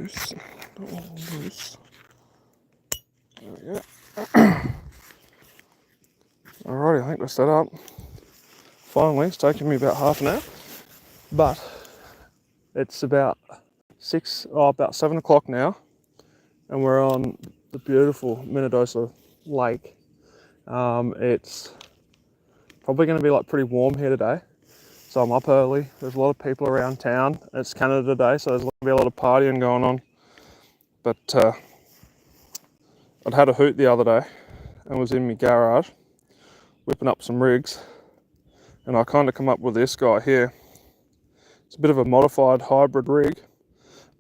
loose. Not all loose. There we go. Alrighty, I think we're set up. Finally, it's taken me about half an hour, but it's about about 7 o'clock now, and we're on the beautiful Minnedosa Lake. It's probably going to be like pretty warm here today, so I'm up early. There's a lot of people around town. It's Canada Day, so there's going to be a lot of partying going on. But I'd had a hoot the other day and was in my garage whipping up some rigs, and I kind of come up with this guy here. It's a bit of a modified hybrid rig.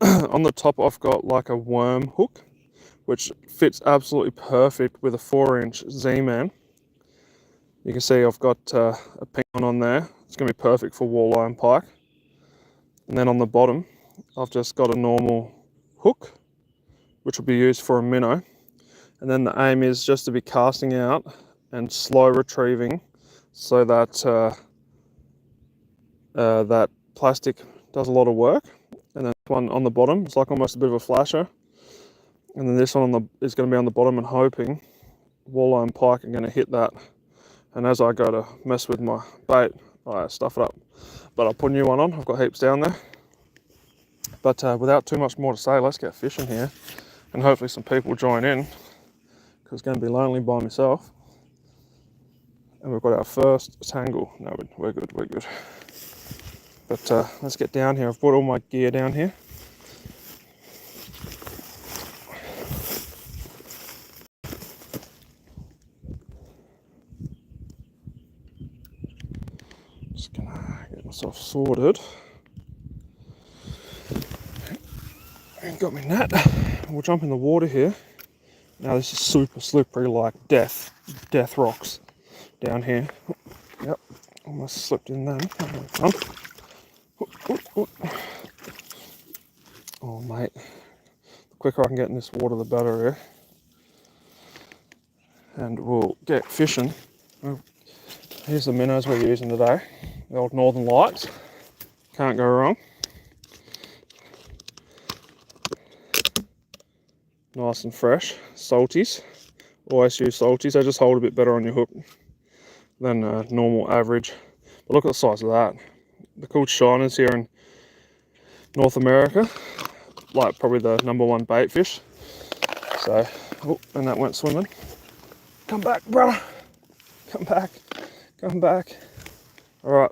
On the top I've got like a worm hook, which fits absolutely perfect with a 4-inch Z-Man. You can see I've got a pink one on there. It's going to be perfect for walleye and pike. And then on the bottom I've just got a normal hook, which will be used for a minnow. And then the aim is just to be casting out and slow retrieving, so that that plastic does a lot of work. And then this one on the bottom, it's like almost a bit of a flasher. And then this one is going to be on the bottom, and hoping walleye and pike are going to hit that. And as I go to mess with my bait, I stuff it up. But I'll put a new one on. I've got heaps down there. But without too much more to say, let's get fishing here. And hopefully some people join in, because it's going to be lonely by myself. And we've got our first tangle. No, we're good, we're good. But let's get down here. I've brought all my gear down here. Just gonna get myself sorted. And got my net. We'll jump in the water here. Now this is super slippery, like death rocks down here. Yep, almost slipped in then. Oh mate, the quicker I can get in this water the better here. And we'll get fishing. Here's the minnows we're using today. The old Northern Lights. Can't go wrong. Nice and fresh. Salties. Always use salties. They just hold a bit better on your hook than normal average. But look at the size of that. The cool shiners here in North America, like probably the #1 bait fish. So, oh, and that went swimming. Come back, brother. Come back. Come back. All right.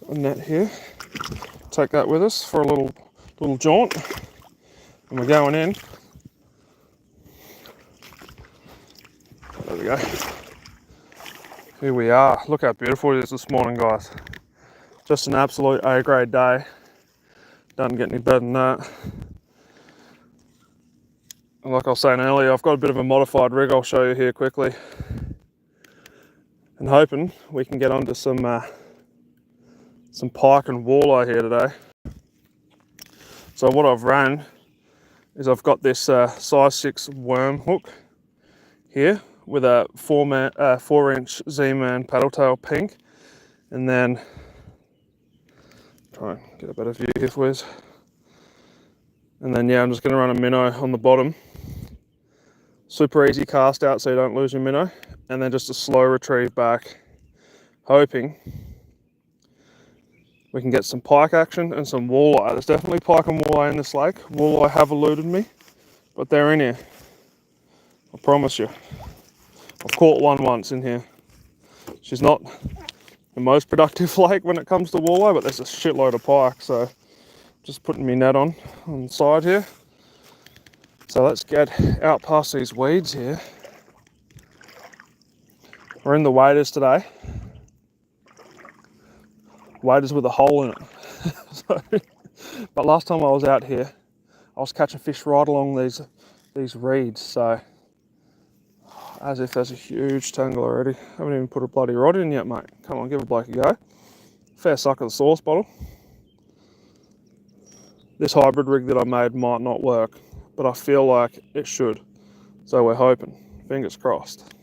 Got a net here. Take that with us for a little jaunt. And we're going in. There we go. Here we are. Look how beautiful it is this morning, guys. Just an absolute A-grade day. Doesn't get any better than that. And like I was saying earlier, I've got a bit of a modified rig I'll show you here quickly. And hoping we can get onto some pike and walleye here today. So what I've ran is I've got this size 6 worm hook here with a 4-inch Z-Man paddle tail pink, and then try and get a better view here for you. And then yeah, I'm just going to run a minnow on the bottom. Super easy cast out so you don't lose your minnow, and then just a slow retrieve back, hoping we can get some pike action and some walleye. There's definitely pike and walleye in this lake. Walleye have eluded me, but they're in here. I promise you. I've caught one once in here. She's not the most productive lake when it comes to walleye, but there's a shitload of pike, so just putting my net on the side here. So let's get out past these weeds here. We're in the waders today. Waders with a hole in it. But last time I was out here, I was catching fish right along these reeds, so as if there's a huge tangle already. Haven't even put a bloody rod in yet, mate. Come on, give a bloke a go. Fair suck of the sauce bottle. This hybrid rig that I made might not work, but I feel like it should. So we're hoping. Fingers crossed.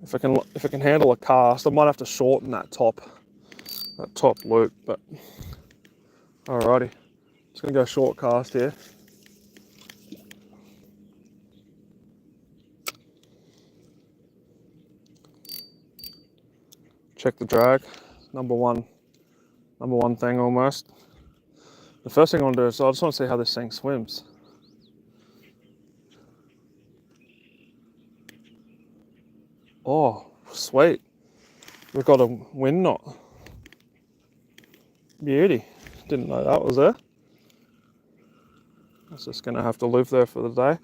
If it can handle a cast, I might have to shorten that top loop, but alrighty. Just gonna go short cast here. Check the drag. Number one thing almost. The first thing I want to do is I just want to see how this thing swims. Oh, sweet. We've got a wind knot. Beauty. Didn't know that was there. It's just gonna have to live there for the day.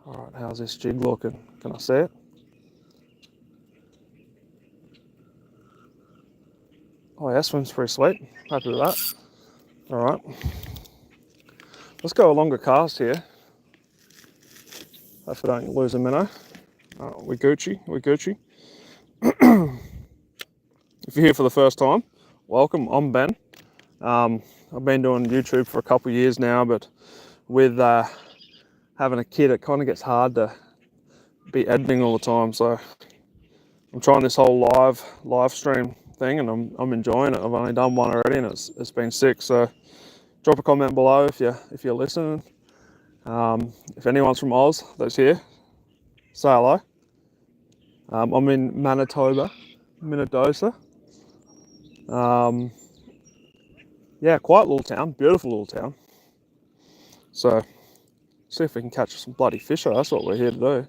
All right, how's this jig looking? Can I see it? Oh yeah, swims pretty sweet. Happy with that. All right. Let's go a longer cast here. Hopefully I don't lose a minnow. We Gucci. If you're here for the first time, welcome. I'm Ben. I've been doing YouTube for a couple of years now, but with having a kid, it kind of gets hard to be editing all the time. So I'm trying this whole live stream thing, and I'm enjoying it. I've only done one already, and it's been sick. So drop a comment below if you're listening. If anyone's from Oz that's here, say hello. I'm in Minnedosa. Yeah, quiet little town, beautiful little town. So, see if we can catch some bloody fish. That's what we're here to do.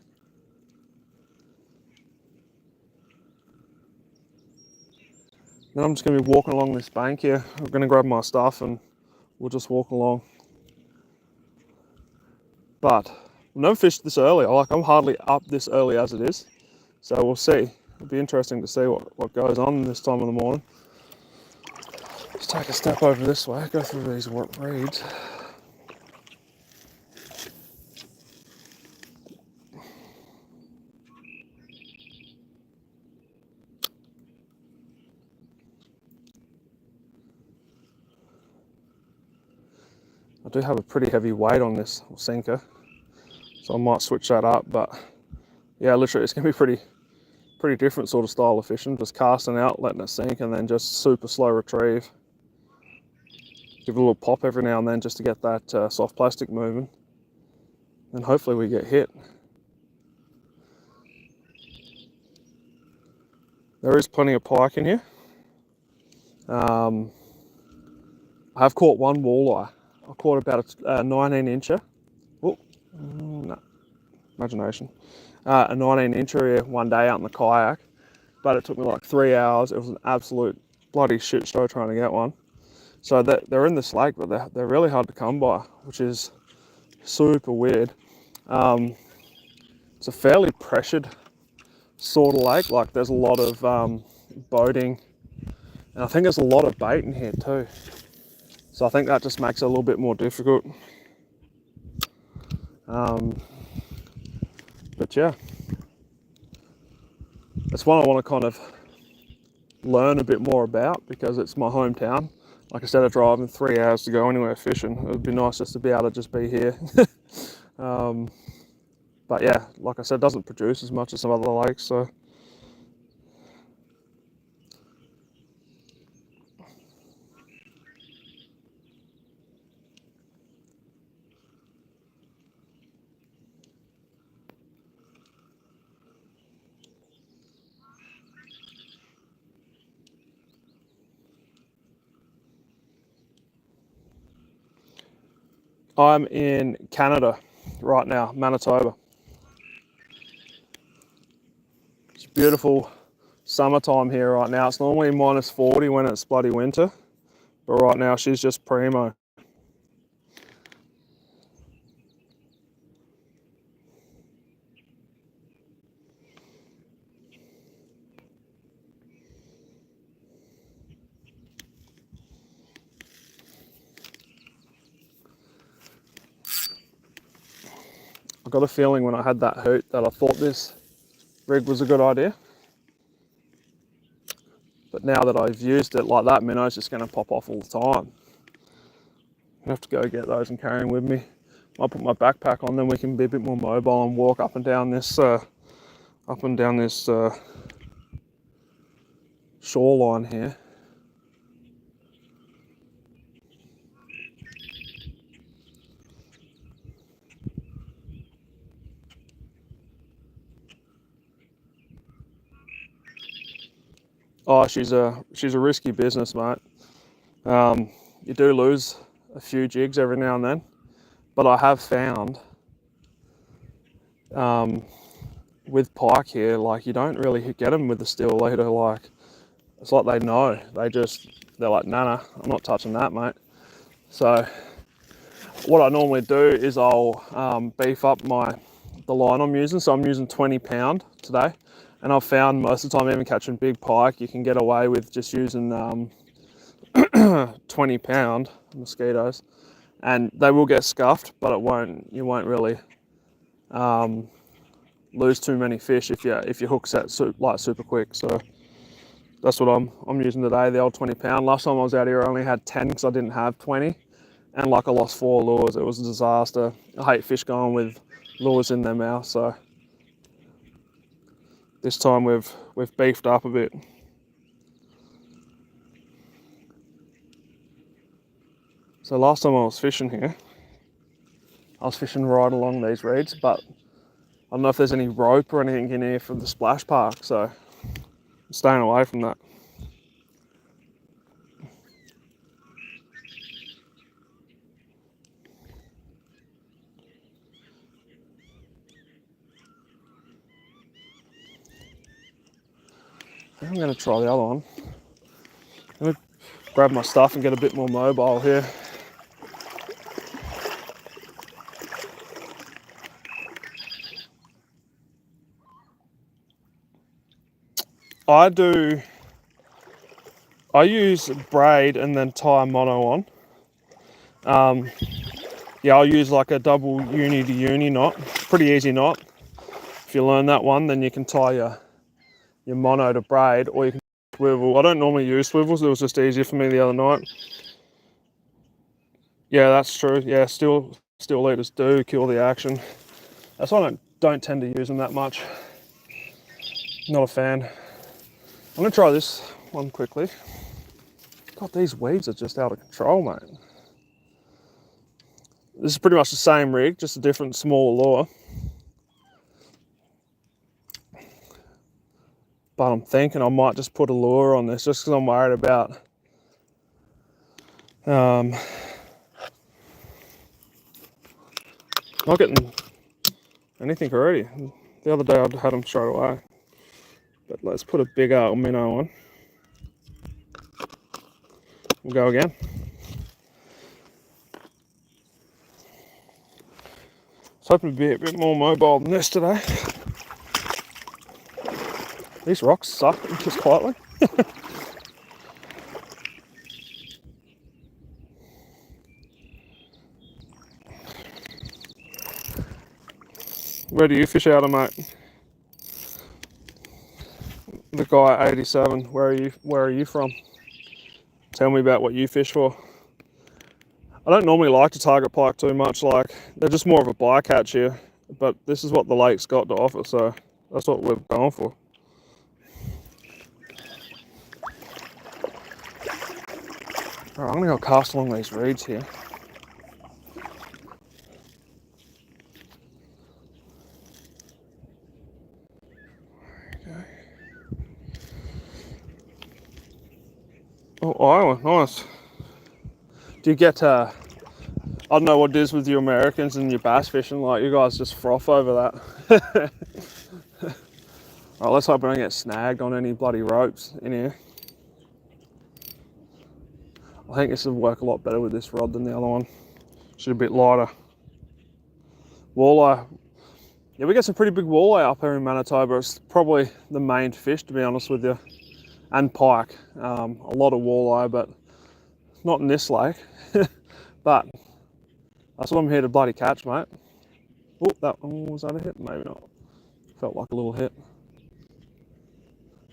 Then I'm just going to be walking along this bank here. I'm going to grab my stuff and we'll just walk along. But I've never fished this early. I'm hardly up this early as it is. So we'll see. It'll be interesting to see what goes on this time of the morning. Let's take a step over this way, go through these reeds. I do have a pretty heavy weight on this sinker, so I might switch that up, but yeah, literally it's going to be pretty different sort of style of fishing, just casting out, letting it sink, and then just super slow retrieve. Give it a little pop every now and then just to get that soft plastic moving, and hopefully we get hit. There is plenty of pike in here. I have caught one walleye. I caught about a 19 incher. Oh, no, imagination. A 19 incher here one day out in the kayak, but it took me like 3 hours. It was an absolute bloody shit show trying to get one. So they're in this lake, but they're really hard to come by, which is super weird. It's a fairly pressured sort of lake. Like there's a lot of boating, and I think there's a lot of bait in here too. So I think that just makes it a little bit more difficult. But yeah, it's one I want to kind of learn a bit more about because it's my hometown. Like instead of driving 3 hours to go anywhere fishing, it would be nice just to be able to just be here. But yeah, like I said, it doesn't produce as much as some other lakes, so. I'm in Canada right now, Manitoba. It's beautiful summertime here right now. It's normally minus 40 when it's bloody winter, but right now she's just primo. I got a feeling when I had that hoot that I thought this rig was a good idea. But now that I've used it like that, minnow's just going to pop off all the time. I have to go get those and carry them with me. I'll put my backpack on, then we can be a bit more mobile and walk up and down this shoreline here. Oh, she's a risky business, mate. You do lose a few jigs every now and then, but I have found with pike here, like you don't really get them with the steel leader. Like it's like they know. They're like, nah, I'm not touching that, mate. So what I normally do is I'll beef up the line I'm using. So I'm using 20 pound today. And I've found most of the time, even catching big pike, you can get away with just using 20 pound mosquitoes, and they will get scuffed, but you won't really lose too many fish if your hook set super quick. So that's what I'm using today, the old 20 pound. Last time I was out here, I only had 10 because I didn't have 20, and like I lost 4 lures. It was a disaster. I hate fish going with lures in their mouth, so this time we've beefed up a bit. So last time I was fishing here, I was fishing right along these reeds, but I don't know if there's any rope or anything in here from the splash park, so I'm staying away from that. I'm going to try the other one. I'm going to grab my stuff and get a bit more mobile here. I use braid and then tie mono on. Yeah, I'll use like a double uni to uni knot. Pretty easy knot. If you learn that one, then you can tie your mono to braid, or you can swivel. I don't normally use swivels. It was just easier for me the other night. Yeah, that's true. Yeah, steel leaders do kill the action. That's why I don't tend to use them that much. Not a fan. I'm gonna try this one quickly. God, these weeds are just out of control, mate. This is pretty much the same rig, just a different, smaller lure. But I'm thinking I might just put a lure on this just because I'm worried about not getting anything already. The other day I had them straight away. But let's put a big minnow on. We'll go again. I was hoping to be a bit more mobile than this today. These rocks suck, just quietly. Where do you fish out of, mate? The guy at 87, where are you from? Tell me about what you fish for. I don't normally like to target pike too much, like they're just more of a bycatch here, but this is what the lake's got to offer, so that's what we're going for. Alright, I'm gonna go cast along these reeds here. Okay. Oh, Iowa, nice. Do you get, I don't know what it is with you Americans and your bass fishing, like you guys just froth over that. Alright, let's hope I don't get snagged on any bloody ropes in here. I think this will work a lot better with this rod than the other one. Should be a bit lighter. Walleye. Yeah, we get some pretty big walleye up here in Manitoba. It's probably the main fish, to be honest with you. And pike. A lot of walleye, but not in this lake. But that's what I'm here to bloody catch, mate. Oh, was that a hit? Maybe not. Felt like a little hit.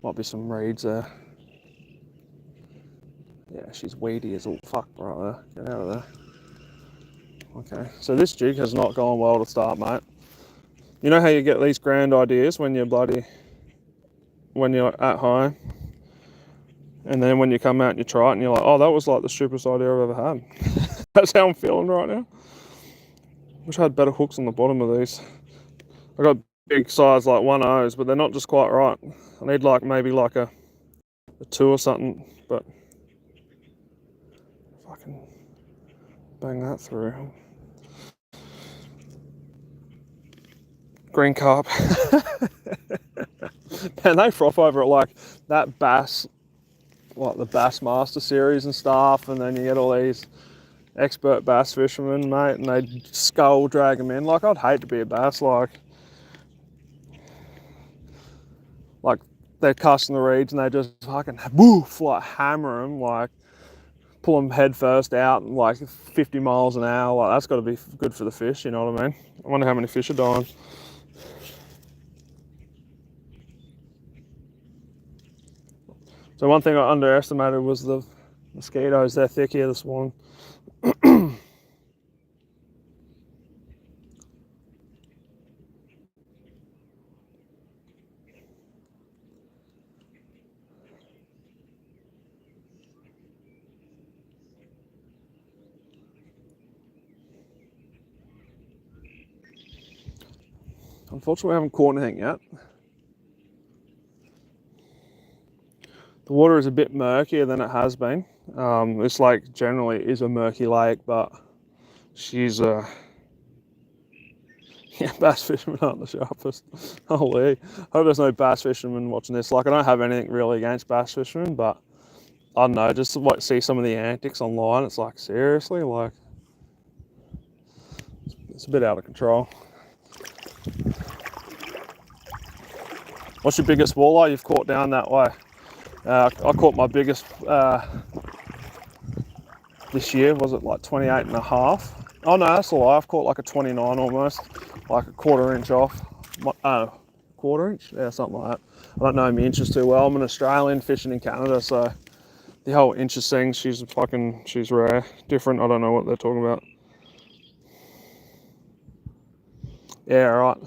Might be some reeds there. Yeah, she's weedy as all fuck right there. Get out of there. Okay, so this jig has not gone well to start, mate. You know how you get these grand ideas when you're at home? And then when you come out and you try it and you're like, oh, that was like the stupidest idea I've ever had. That's how I'm feeling right now. Wish I had better hooks on the bottom of these. I got big size like 1.0s, but they're not just quite right. I need like maybe like a 2 or something, but if I can bang that through. Green carp. And they froth over it like that bass, like the Bass Master series and stuff, and then you get all these expert bass fishermen, mate, and they skull drag them in. Like, I'd hate to be a bass, like they're casting the reeds and they just fucking woof, like hammer them, like pull them head first out and like 50 miles an hour. Like, that's got to be good for the fish, you know what I mean? I wonder how many fish are dying. So one thing I underestimated was the mosquitoes. They're thick here this morning. Unfortunately, we haven't caught anything yet. The water is a bit murkier than it has been. This lake generally is a murky lake, but she's yeah, bass fishermen aren't the sharpest. Holy, hope there's no bass fishermen watching this. Like, I don't have anything really against bass fishermen, but I don't know, just to like see some of the antics online, it's like, seriously, like, it's a bit out of control. What's your biggest walleye you've caught down that way? I caught my biggest this year, was it like 28 and a half? Oh no, that's a lie, I've caught like a 29 almost, like a 1/4 inch off. 1/4 inch? Yeah, something like that. I don't know my inches too well. I'm an Australian fishing in Canada, so the whole inches thing, she's rare, different. I don't know what they're talking about. Yeah, right.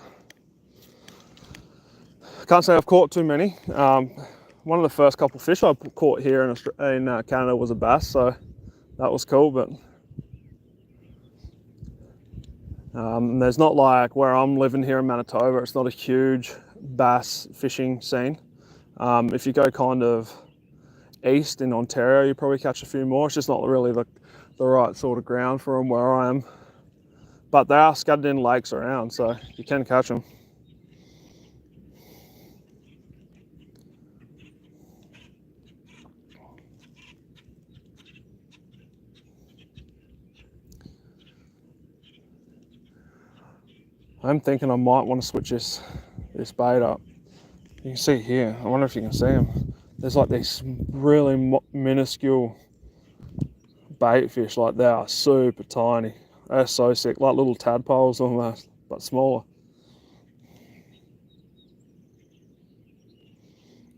Can't say I've caught too many. One of the first couple of fish I caught here in Canada was a bass, so that was cool. But there's not, like where I'm living here in Manitoba, it's not a huge bass fishing scene. If you go kind of east in Ontario, you probably catch a few more. It's just not really the right sort of ground for them where I am. But they are scattered in lakes around, so you can catch them. I'm thinking I might want to switch this bait up. You can see here, I wonder if you can see them. There's like these really minuscule bait fish, like they are super tiny. They're so sick, like little tadpoles almost, but smaller.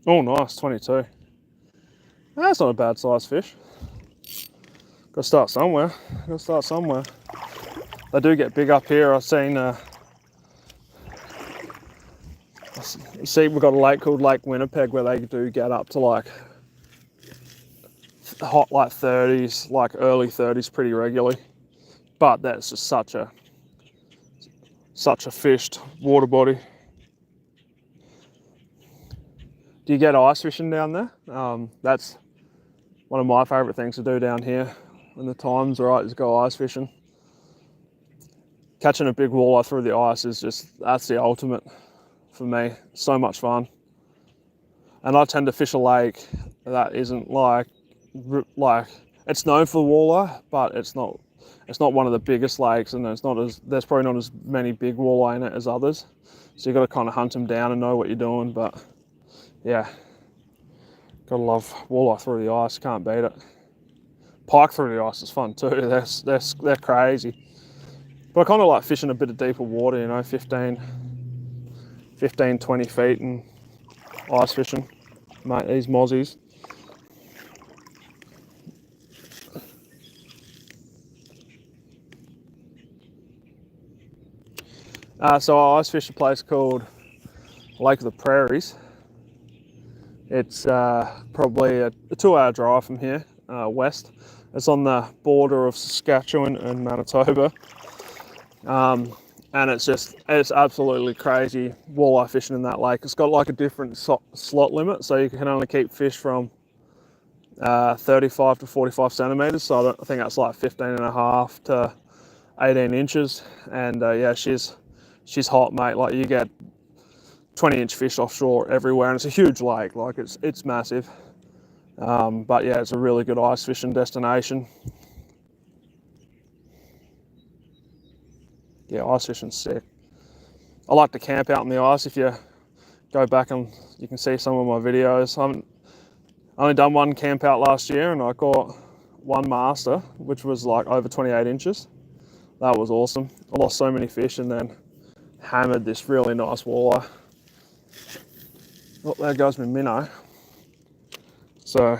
Oh nice, 22. That's not a bad sized fish. Gotta start somewhere, They do get big up here. I've seen, see, we've got a lake called Lake Winnipeg where they do get up to like hot like 30s, like early 30s pretty regularly. But that's just such a fished water body. Do you get ice fishing down there? That's one of my favourite things to do down here when the time's right, is go ice fishing. Catching a big walleye through the ice is that's the ultimate for me. So much fun. And I tend to fish a lake that isn't like it's known for walleye, but it's not one of the biggest lakes, and there's probably not as many big walleye in it as others. So you got to kind of hunt them down and know what you're doing. But yeah, gotta love walleye through the ice. Can't beat it. Pike through the ice is fun too. They're crazy. But I kind of like fishing a bit of deeper water, you know, 15, 20 feet and ice fishing. Mate, these mozzies. So I ice fish a place called Lake of the Prairies, It's probably a 2-hour drive from here, west. It's on the border of Saskatchewan and Manitoba. And it's absolutely crazy walleye fishing in that lake. It's got like a different slot limit, so you can only keep fish from 35 to 45 centimeters. So I think that's like 15 and a half to 18 inches. And yeah, she's hot, mate. Like, you get 20-inch fish offshore everywhere, and it's a huge lake. Like, it's massive. But yeah, it's a really good ice fishing destination. Yeah, ice fishing's sick. I like to camp out in the ice. If you go back and you can see some of my videos. I only done one camp out last year, and I caught one master, which was like over 28 inches. That was awesome. I lost so many fish and then hammered this really nice walleye. Oh, there goes my minnow. So,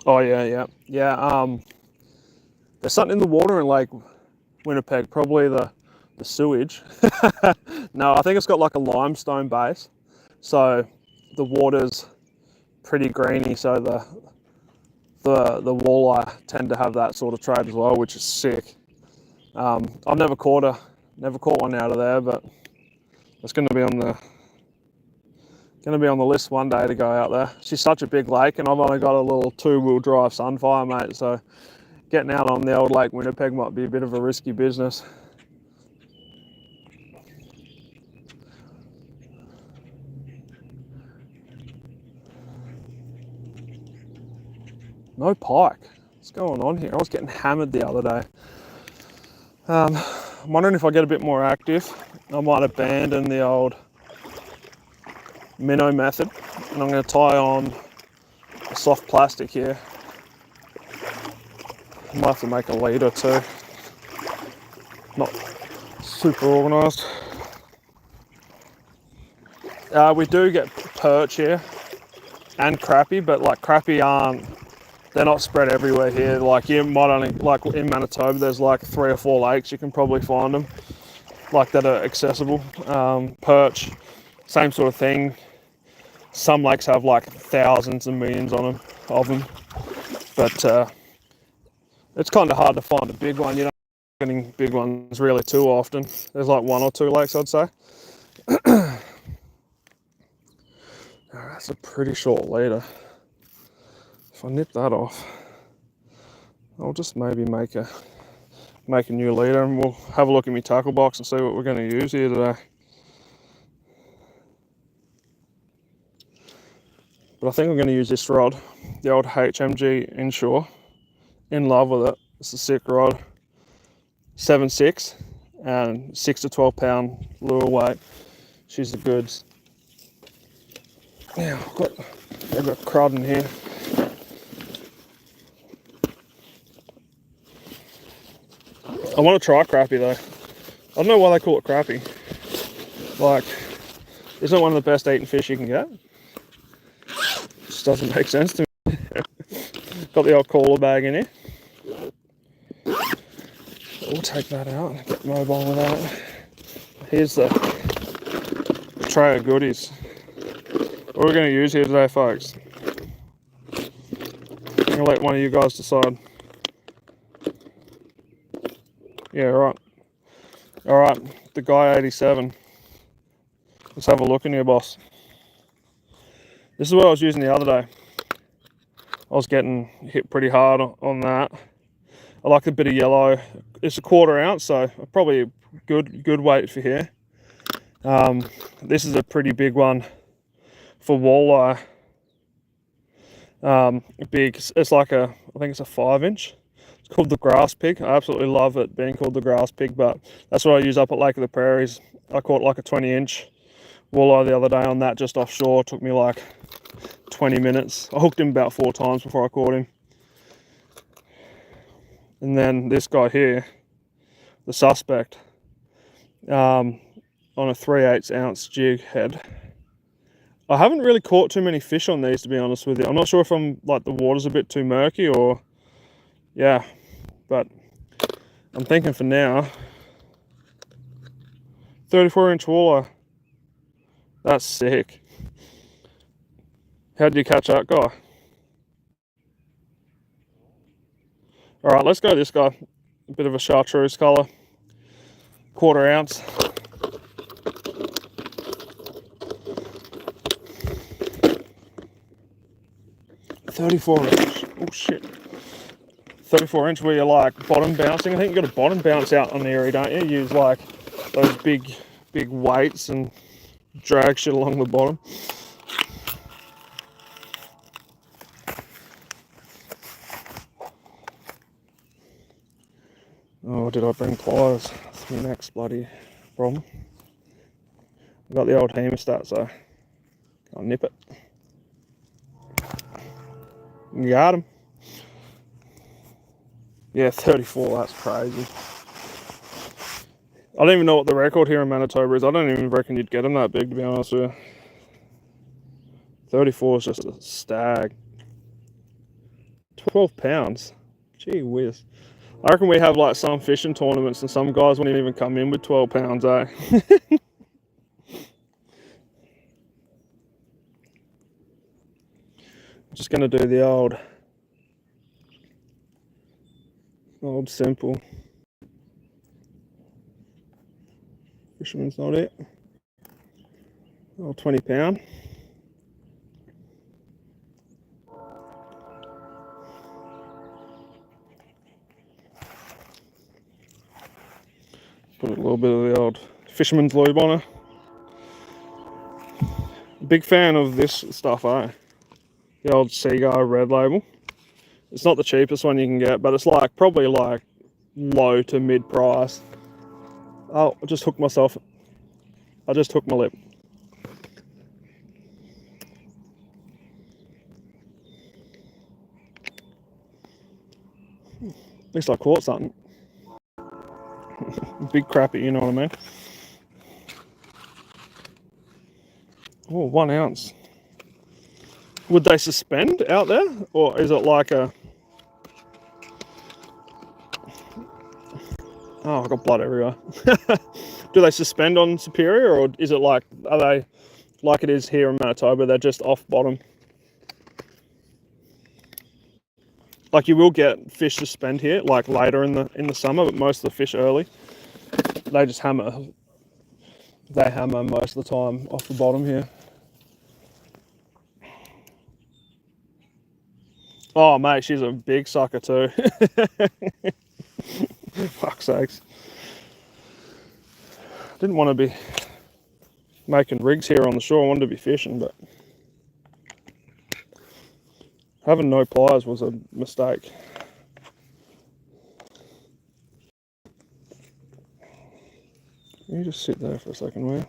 oh yeah. There's something in the water in Lake Winnipeg, probably the sewage. No, I think it's got like a limestone base, so the water's pretty greeny. So the walleye tend to have that sort of trade as well, which is sick. I've never caught one out of there, but it's going to be on the list one day to go out there. She's such a big lake, and I've only got a little 2-wheel drive Sunfire, mate. So getting out on the old Lake Winnipeg might be a bit of a risky business. No pike. What's going on here? I was getting hammered the other day. I'm wondering if I get a bit more active, I might abandon the old minnow method, and I'm going to tie on a soft plastic here. I might have to make a leader too. Not super organised. We do get perch here and crappie, but like crappie they're not spread everywhere here. Like, you might only, like in Manitoba, there's like 3 or 4 lakes you can probably find them, like, that are accessible. Perch, same sort of thing. Some lakes have like thousands and millions of them. But it's kind of hard to find a big one. You're not getting big ones really too often. There's like 1 or 2 lakes, I'd say. That's a pretty short leader. If I nip that off, I'll just maybe make a new leader, and we'll have a look at my tackle box and see what we're going to use here today. But I think I'm going to use this rod, the old HMG Inshore. In love with it. It's a sick rod. 7.6 and 6 to 12 pound lure weight. She's the goods. Yeah, I've got crud in here. I want to try crappie though. I don't know why they call it crappie. Like, isn't it one of the best eating fish you can get? Just doesn't make sense to me. Got the old cooler bag in here. We'll take that out and get mobile with that. Here's the tray of goodies. What we're going to use here today, folks. I'm going to let one of you guys decide. Yeah, right. Alright, the guy 87. Let's have a look in here, boss. This is what I was using the other day. I was getting hit pretty hard on that. I like a bit of yellow. It's a 1/4 ounce, so probably a good weight for here. This is a pretty big one for walleye. Big. It's like I think it's a 5-inch. It's called the grass pig. I absolutely love it being called the grass pig, but that's what I use up at Lake of the Prairies. I caught like a 20-inch walleye the other day on that just offshore. It took me like 20 minutes. I hooked him about 4 times before I caught him. And then this guy here, the suspect, on a 3/8 ounce jig head. I haven't really caught too many fish on these, to be honest with you. I'm not sure if I'm like the water's a bit too murky or, yeah, but I'm thinking for now, 34-inch walleye. That's sick. How did you catch that guy? All right, let's go this guy. A bit of a chartreuse colour. 1/4 ounce. .34 inch. Oh shit. 34-inch where you're like bottom bouncing. I think you got a bottom bounce out on the area, don't you? Use like those big weights and drag shit along the bottom. Oh, did I bring pliers? That's my next bloody problem. I've got the old hemostat, so I'll nip it. You got him. Yeah, 34, that's crazy. I don't even know what the record here in Manitoba is. I don't even reckon you'd get them that big, to be honest with you. 34 is just a stag. 12 pounds. Gee whiz. I reckon we have like some fishing tournaments and some guys wouldn't even come in with 12 pounds, eh? Just gonna do the old simple. Fisherman's not it. Old 20 pound. Put a little bit of the old fisherman's lube on her. Big fan of this stuff, eh? The old Seagull Red Label. It's not the cheapest one you can get, but it's like probably like low to mid price. Oh, I just hooked myself. I just hooked my lip. At least I caught something. Big crappie, you know what I mean? Oh, 1 ounce. Would they suspend out there? Or is it like a... Oh, I've got blood everywhere. Do they suspend on Superior, or is it like, are they like it is here in Manitoba, they're just off bottom? Like you will get fish suspend here, like later in the summer, but most of the fish early. They just hammer. They hammer most of the time off the bottom here. Oh mate, she's a big sucker too. Fuck's sakes. Didn't want to be making rigs here on the shore. I wanted to be fishing, but having no pliers was a mistake. You just sit there for a second, will you?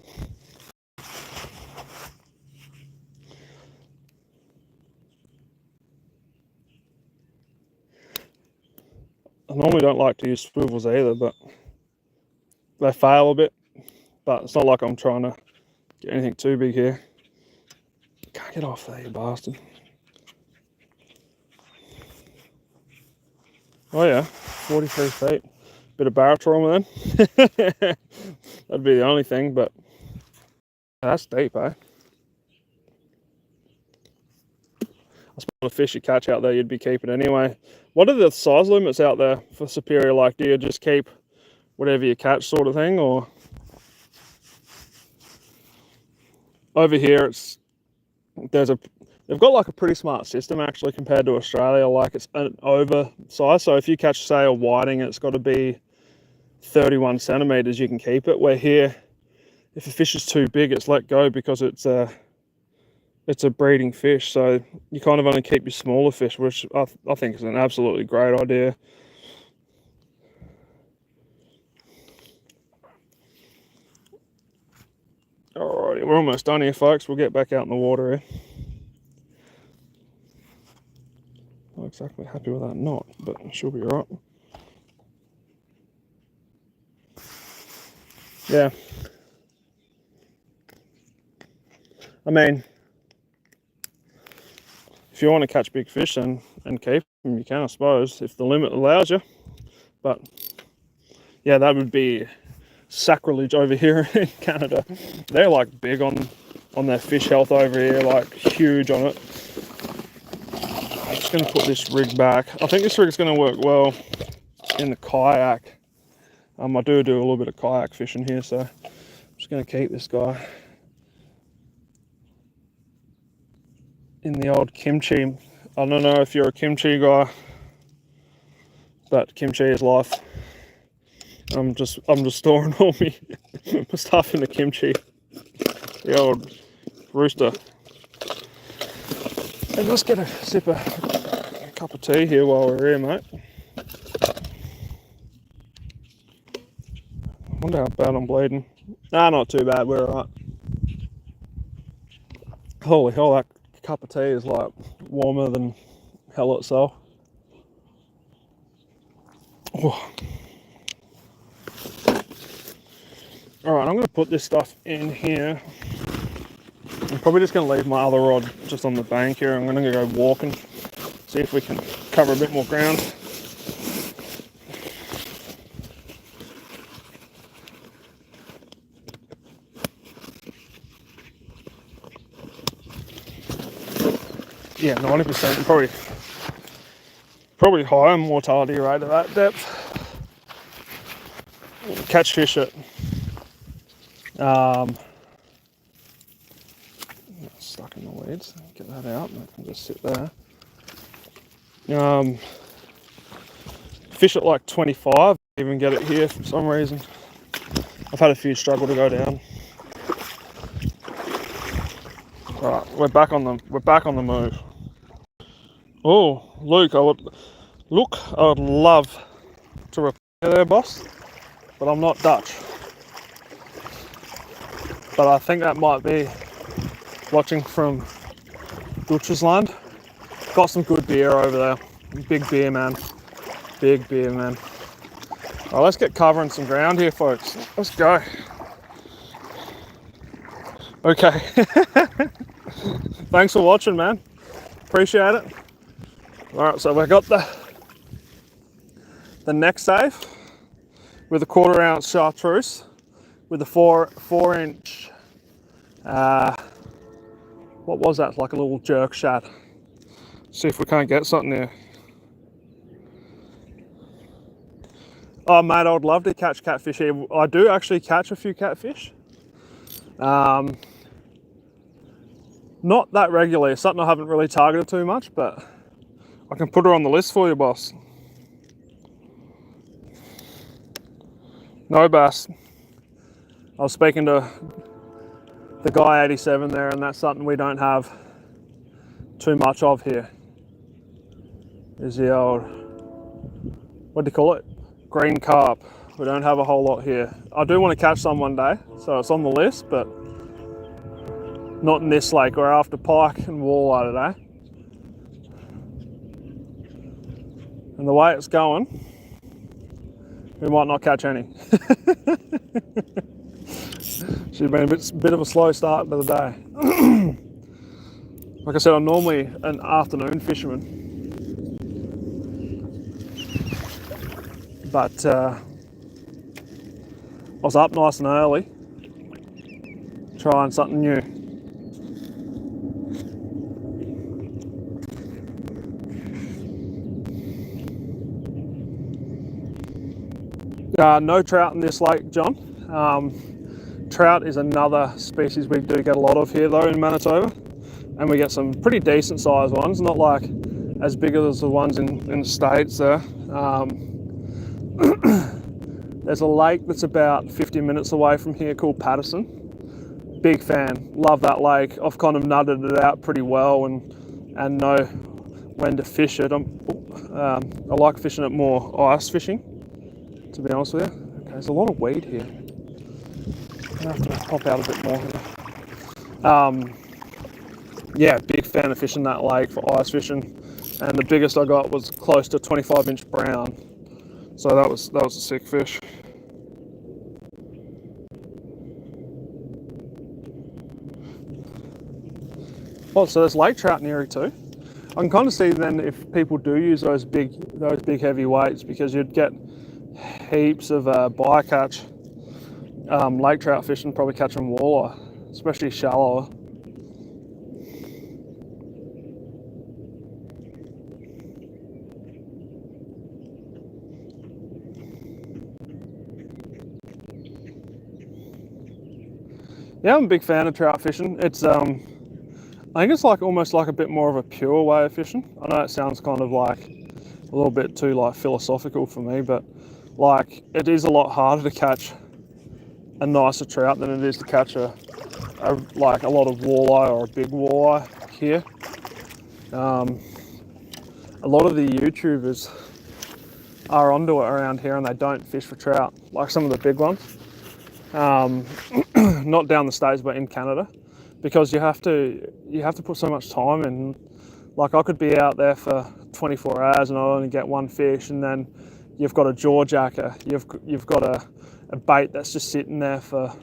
I normally don't like to use swivels either, but they fail a bit. But it's not like I'm trying to get anything too big here. Can't get off there, you bastard. Oh yeah, 43 feet. Bit of barrel trauma then. That'd be the only thing, but that's deep, eh? I suppose the fish you catch out there you'd be keeping anyway. What are the size limits out there for Superior? Like, do you just keep whatever you catch sort of thing, or? Over here they've got like a pretty smart system actually compared to Australia. Like it's an oversized, so if you catch say a whiting, it's got to be 31 centimeters you can keep it, where here if a fish is too big it's let go because it's a breeding fish, so you kind of only keep your smaller fish, which I think is an absolutely great idea. Alrighty, we're almost done here folks, we'll get back out in the water here. Not exactly happy with that knot, but she'll be alright. Yeah. I mean, if you want to catch big fish and keep them, you can, I suppose, if the limit allows you. But yeah, that would be sacrilege over here in Canada. They're like big on their fish health over here, like huge on it. I'm just going to put this rig back. I think this rig's going to work well in the kayak. I do a little bit of kayak fishing here, so I'm just going to keep this guy in the old kimchi. I don't know if you're a kimchi guy, but kimchi is life. I'm just storing all my stuff in the kimchi. The old rooster. And let's get a sip of a cup of tea here while we're here, mate. I wonder how bad I'm bleeding. Nah, not too bad, we're alright. Holy hell, that cup of tea is like warmer than hell itself. Oh. Alright, I'm going to put this stuff in here. I'm probably just going to leave my other rod just on the bank here. I'm going to go walking, see if we can cover a bit more ground. Yeah, 90%, probably higher mortality rate at that depth. Catch fish it. Stuck in the weeds. Get that out. I can just sit there. Fish at like 25. Even get it here for some reason. I've had a few struggle to go down. All right, we're back on the move. Oh, Luke, I would love to repair there, boss, but I'm not Dutch. But I think that might be watching from Dutchesland. Got some good beer over there. Big beer, man. Big beer, man. All right, let's get covering some ground here, folks. Let's go. Okay. Thanks for watching, man. Appreciate it. All right, so we've got the neck save with a 1/4 ounce chartreuse with a 4-inch, what was that? Like a little jerk shad. See if we can't get something there. Oh, mate, I would love to catch catfish here. I do actually catch a few catfish. Not that regularly. It's something I haven't really targeted too much, but I can put her on the list for you, boss. No bass. I was speaking to the guy 87 there, and that's something we don't have too much of here. Is the old, what do you call it? Green carp. We don't have a whole lot here. I do want to catch some one day, so it's on the list, but not in this lake. We're after pike and walleye today. And the way it's going, we might not catch any. She's been a bit of a slow start to the day. Like I said, I'm normally an afternoon fisherman. But I was up nice and early, trying something new. No trout in this lake, John. Trout is another species we do get a lot of here though in Manitoba, and we get some pretty decent sized ones, not like as big as the ones in the States there. There's a lake that's about 50 minutes away from here called Patterson. Big fan, love that lake. I've kind of nutted it out pretty well and know when to fish it. I like fishing it more ice fishing, to be honest with you. Okay, there's a lot of weed here. I'm gonna have to pop out a bit more here. Yeah, big fan of fishing that lake for ice fishing, and the biggest I got was close to 25-inch brown. So that was a sick fish. Oh, so there's lake trout near it too. I can kind of see then if people do use those big heavy weights, because you'd get heaps of bycatch lake trout fishing, probably catching walleye, especially shallower. Yeah, I'm a big fan of trout fishing. It's I think it's like almost like a bit more of a pure way of fishing. I know it sounds kind of like a little bit too like philosophical for me, but like it is a lot harder to catch a nicer trout than it is to catch like a lot of walleye or a big walleye here. A lot of the YouTubers are onto it around here and they don't fish for trout, like some of the big ones. Not down the States, but in Canada, because you have to put so much time in. Like I could be out there for 24 hours and I only get one fish, and then you've got a jaw jacker, you've got a bait that's just sitting there for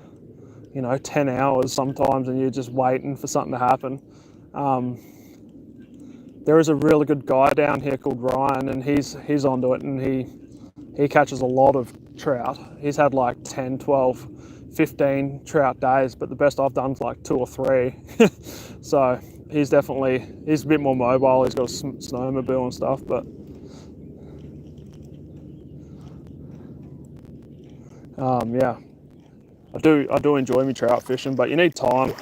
10 hours sometimes, and you're just waiting for something to happen. There is a really good guy down here called Ryan, and he's onto it, and he catches a lot of trout. He's had like 10, 12, 15 trout days, but the best I've done is like 2 or 3. So he's a bit more mobile. He's got a snowmobile and stuff, but yeah, I do enjoy me trout fishing, but you need time.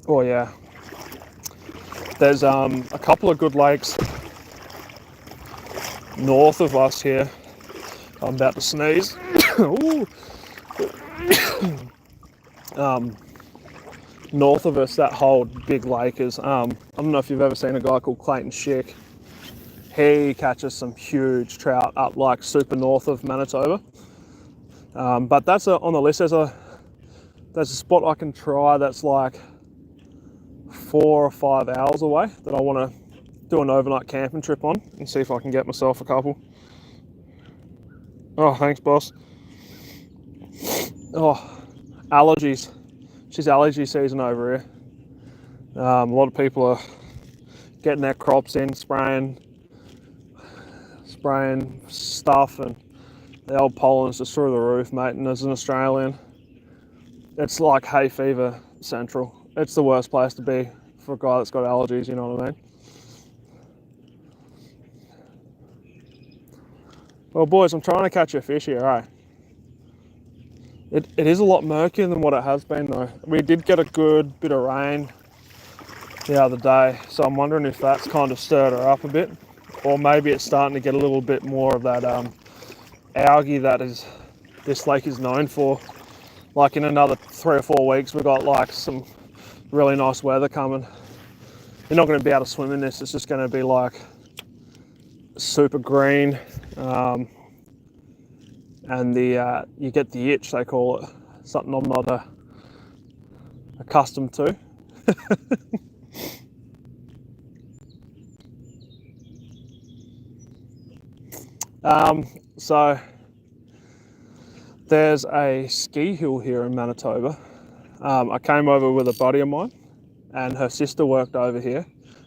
Oh yeah, there's a couple of good lakes north of us here. I'm about to sneeze. North of us, that whole big lake is, I don't know if you've ever seen a guy called Clayton Schick. He catches some huge trout up like super north of Manitoba. But that's on the list. There's a spot I can try that's like 4 or 5 hours away that I want to do an overnight camping trip on and see if I can get myself a couple. Oh, thanks, boss. Oh, allergies. It's allergy season over here. A lot of people are getting their crops in, spraying stuff, and the old pollen's just through the roof, mate. And as an Australian, it's like hay fever central. It's the worst place to be for a guy that's got allergies, you know what I mean? Well, boys, I'm trying to catch a fish here, eh? It is a lot murkier than what it has been, though. We did get a good bit of rain the other day, so I'm wondering if that's kind of stirred her up a bit, or maybe it's starting to get a little bit more of that algae that this lake is known for. Like in another 3 or 4 weeks, we've got like some really nice weather coming. You're not going to be able to swim in this. It's just going to be like super green, and you get the itch, they call it, something I'm not accustomed to. So there's a ski hill here in Manitoba. I came over with a buddy of mine, and her sister worked over here,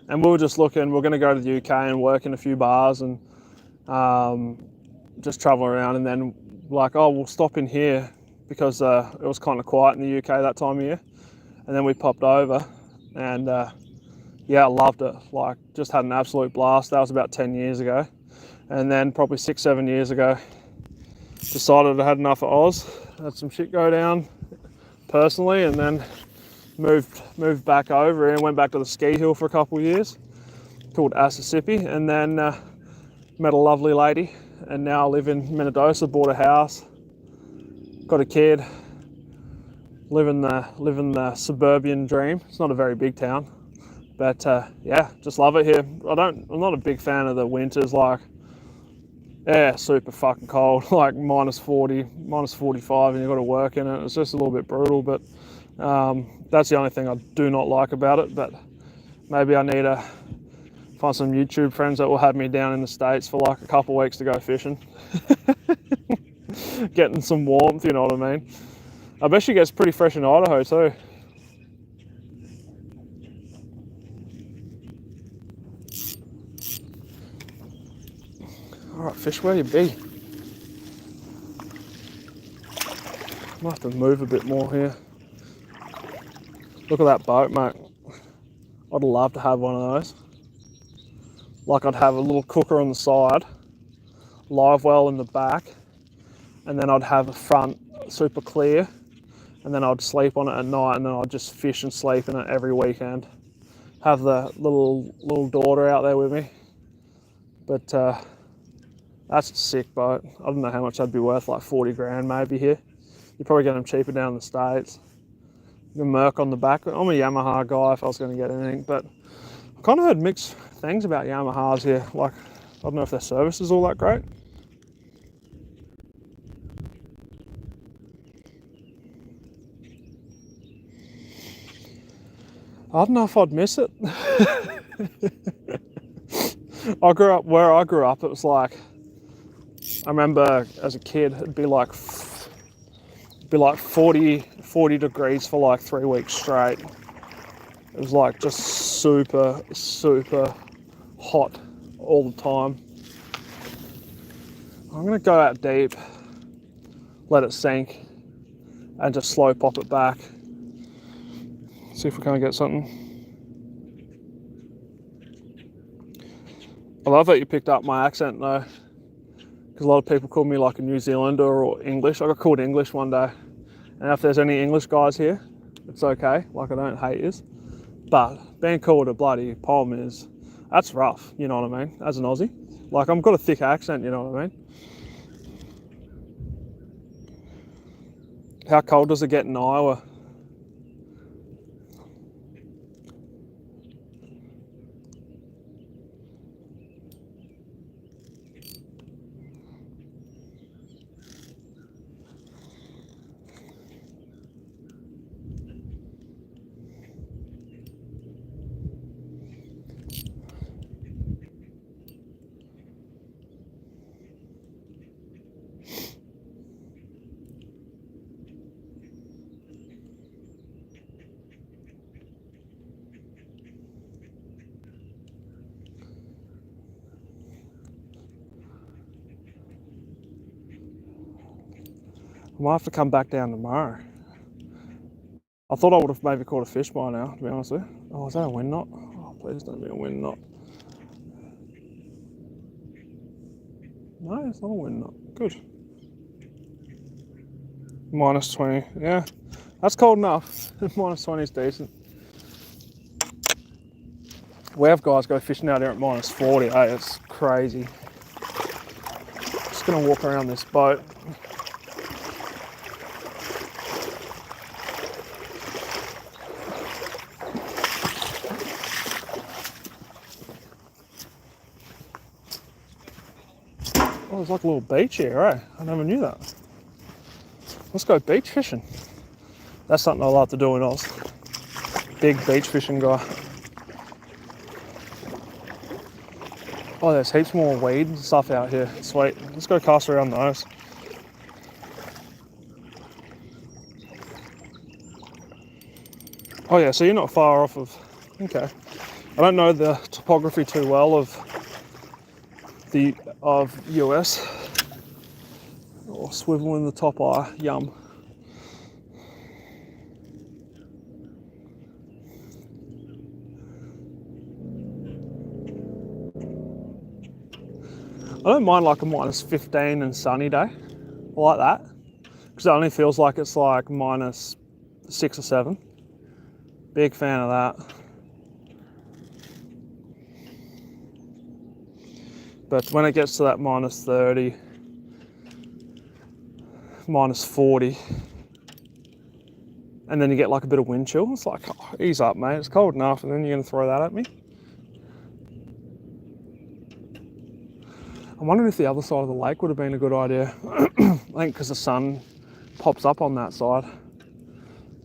and we were just looking. We're going to go to the UK and work in a few bars and just travel around, and then like, oh, we'll stop in here because it was kind of quiet in the UK that time of year. And then we popped over, and yeah, I loved it. Like, just had an absolute blast. That was about 10 years ago. And then probably 6, 7 years ago, decided I had enough of Oz, had some shit go down personally, and then moved back over and went back to the ski hill for a couple of years, called Assisipi, and then met a lovely lady, and now I live in Minnedosa, bought a house, got a kid, living the suburban dream. It's not a very big town, but yeah, just love it here. I'm not a big fan of the winters, like, yeah, super fucking cold, like minus 40, minus 45, and you've got to work in it. It's just a little bit brutal, but that's the only thing I do not like about it. But maybe I need to find some YouTube friends that will have me down in the States for like a couple of weeks to go fishing. Getting some warmth, you know what I mean? I bet she gets pretty fresh in Idaho too. fish where you be. Might have to move a bit more here. Look at that boat, mate. I'd love to have one of those. Like I'd have a little cooker on the side, live well in the back, and then I'd have a front super clear, and then I'd sleep on it at night, and then I'd just fish and sleep in it every weekend. Have the little daughter out there with me. But that's a sick boat. I don't know how much that'd be worth, like 40 grand maybe here. You'd probably get them cheaper down in the States. The Merc on the back. I'm a Yamaha guy if I was going to get anything, but I kind of heard mixed things about Yamahas here. Like, I don't know if their service is all that great. I don't know if I'd miss it. Where I grew up, it was like, I remember as a kid, it'd be like 40 degrees for like 3 weeks straight. It was like just super, super hot all the time. I'm gonna go out deep, let it sink, and just slow pop it back. See if we can't get something. I love that you picked up my accent though, because a lot of people call me like a New Zealander or English. I got called English one day, and if there's any English guys here, it's okay. Like, I don't hate yous, but being called a bloody pom that's rough. You know what I mean? As an Aussie, like, I've got a thick accent. You know what I mean? How cold does it get in Iowa? I might have to come back down tomorrow. I thought I would have maybe caught a fish by now, to be honest with you. Oh, is that a wind knot? Oh, please don't be a wind knot. No, it's not a wind knot. Good. Minus 20. Yeah, that's cold enough. Minus 20 is decent. We have guys go fishing out here at minus 40. Hey, it's crazy. Just gonna walk around this boat. Oh, there's like a little beach here, eh? I never knew that. Let's go beach fishing. That's something I like to do in Oz. Big beach fishing guy. Oh, there's heaps more weed and stuff out here. Sweet. Let's go cast around those. Oh yeah, so you're not far off of... Okay. I don't know the topography too well of US. Oh, swivel in the top eye. Yum. I don't mind like a minus 15 and sunny day. I like that. Because it only feels like it's like minus 6 or 7. Big fan of that. But when it gets to that minus 30, minus 40, and then you get like a bit of wind chill, it's like, oh, ease up, mate. It's cold enough, and then you're going to throw that at me. I'm wondering if the other side of the lake would have been a good idea. I think because the sun pops up on that side.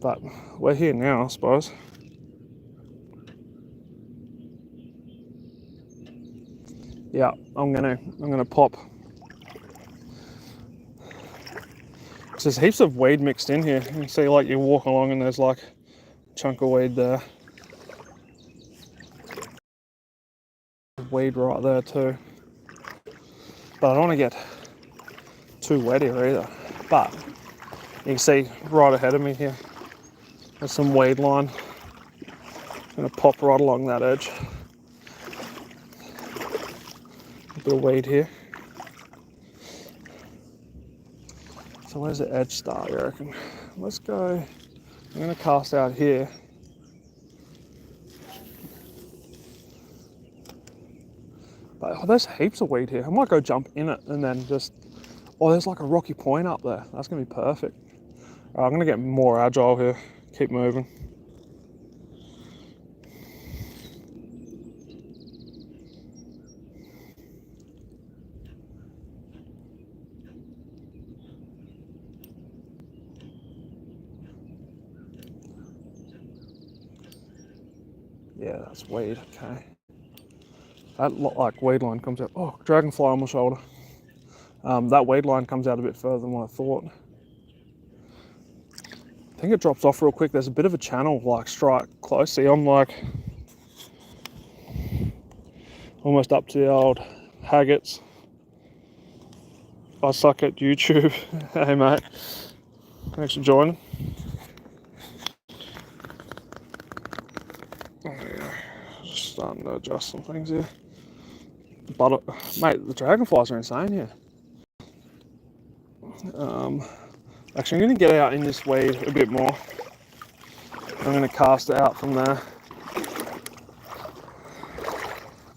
But we're here now, I suppose. Yeah, I'm gonna pop. There's heaps of weed mixed in here. You can see, like, you walk along and there's like a chunk of weed there. Weed right there too. but I don't want to get too wet here either. But you can see right ahead of me here, there's some weed line. I'm going to pop right along that edge. A bit of weed here. So where's the edge start, you reckon? Let's go, I'm going to cast out here. But oh, there's heaps of weed here. I might go jump in it and then just, oh, there's like a rocky point up there. That's going to be perfect. All right, I'm going to get more agile here. Keep moving. Yeah, that's weed, okay. That like weed line comes out, oh, dragonfly on my shoulder. That weed line comes out a bit further than what I thought. I think it drops off real quick. There's a bit of a channel like strike close. See, I'm like almost up to the old Haggots. I suck at YouTube. Hey mate, thanks for joining. Oh, yeah. Just starting to adjust some things here. But mate, the dragonflies are insane here. Actually, I'm going to get out in this weed a bit more. I'm going to cast it out from there.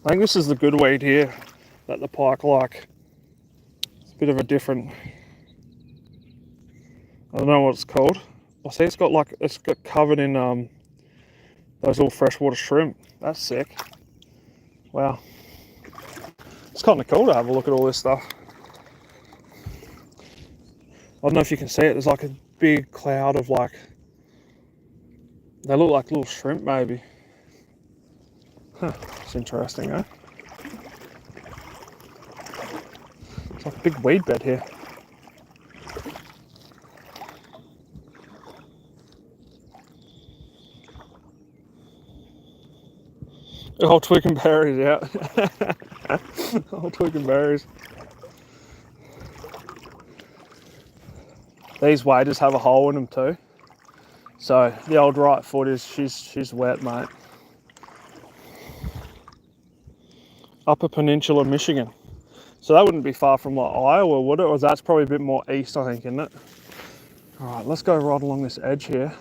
I think this is the good weed here that the pike like. It's a bit of a different, I don't know what it's called. I see it's got covered in those little freshwater shrimp. That's sick. Wow. It's kind of cool to have a look at all this stuff. I don't know if you can see it, there's like a big cloud of like, they look like little shrimp maybe. Huh, it's interesting, eh? It's like a big weed bed here. Oh, tweaking berries, yeah. Oh, tweaking berries. These waders have a hole in them too. So the old right foot is, she's wet, mate. Upper Peninsula, Michigan. So that wouldn't be far from like Iowa, would it? Or that's probably a bit more east, I think, isn't it? All right, let's go right along this edge here.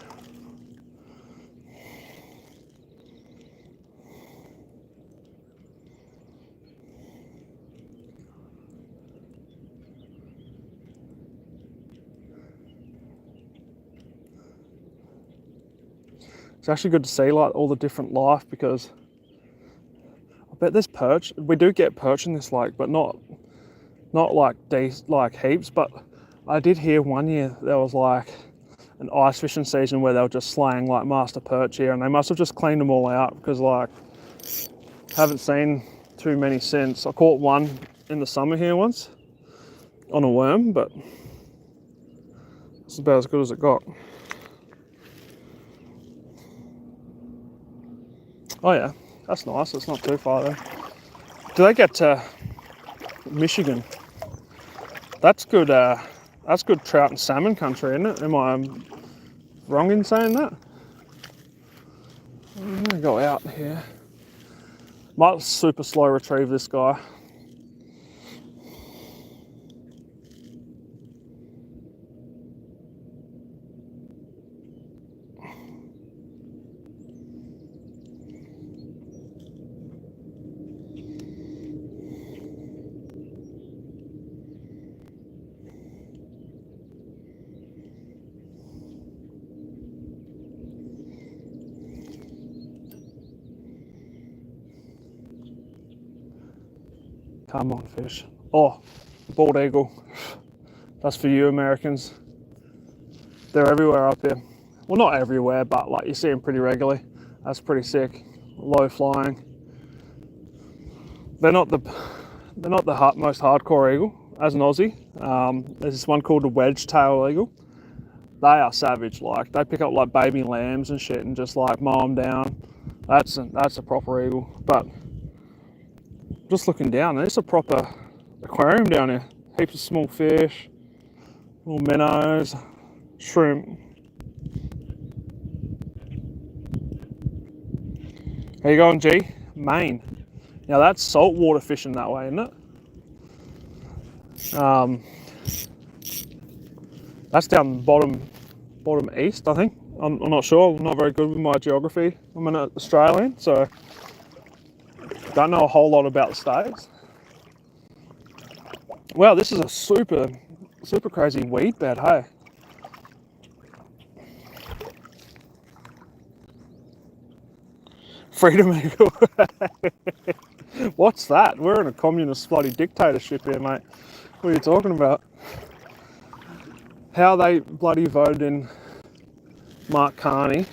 It's actually good to see like all the different life, because I bet there's perch. We do get perch in this lake, but not like heaps. But I did hear one year there was like an ice fishing season where they were just slaying like master perch here, and they must have just cleaned them all out, because like haven't seen too many since. I caught one in the summer here once on a worm, but it's about as good as it got. Oh yeah, that's nice. It's not too far though. Do they get to Michigan? That's good. That's good trout and salmon country, isn't it? Am I wrong in saying that? I'm gonna go out here. Might super slow retrieve this guy. Come on, fish. Oh, bald eagle. That's for you Americans. They're everywhere up here. Well, not everywhere, but like you see them pretty regularly. That's pretty sick. Low flying. They're not the most hardcore eagle as an Aussie. There's this one called a wedge tail eagle. They are savage. Like they pick up like baby lambs and shit and just like mow them down. That's a proper eagle. But just looking down, there's a aquarium down here. Heaps of small fish, little minnows, shrimp. How you going, G? Maine. Now that's saltwater fishing that way, isn't it? That's down bottom east, I think. I'm not sure. I'm not very good with my geography. I'm an Australian, so don't know a whole lot about the States. Wow, this is a super crazy weed bed, hey? Freedom Eagle. What's that? We're in a communist bloody dictatorship here, mate. What are you talking about? How they bloody voted in Mark Carney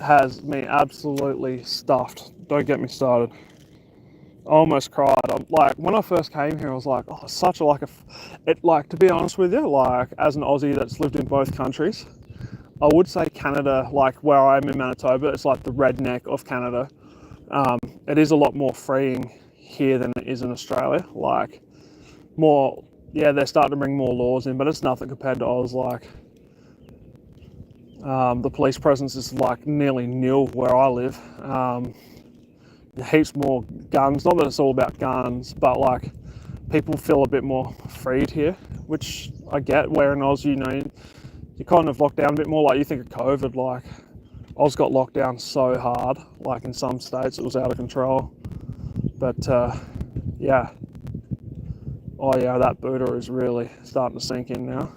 has me absolutely stuffed. Don't get me started. I almost cried. Like, when I first came here, I was like, oh, such a, like, to be honest with you, like, as an Aussie that's lived in both countries, I would say Canada, like where I'm in Manitoba, it's like the redneck of Canada. It is a lot more freeing here than it is in Australia. Like, more, yeah, they're starting to bring more laws in, but it's nothing compared to Oz. Like, the police presence is like nearly nil where I live. Heaps more guns. Not that it's all about guns, but like people feel a bit more freed here, which I get. Where in Oz, you know, you kind of locked down a bit more. Like, you think of COVID, like Oz got locked down so hard. Like, in some states, it was out of control. But yeah. Oh yeah, that Buddha is really starting to sink in now.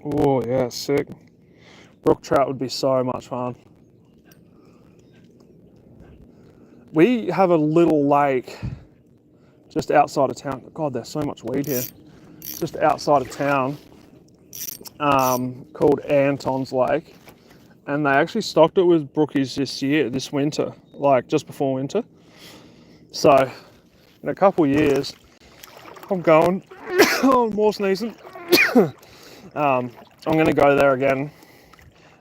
Oh yeah, sick. Brook trout would be so much fun. We have a little lake just outside of town. God, there's so much weed here. Just outside of town, called Anton's Lake. And they actually stocked it with brookies this winter, like just before winter. So, in a couple of years, I'm going, oh, more sneezing. I'm going to go there again.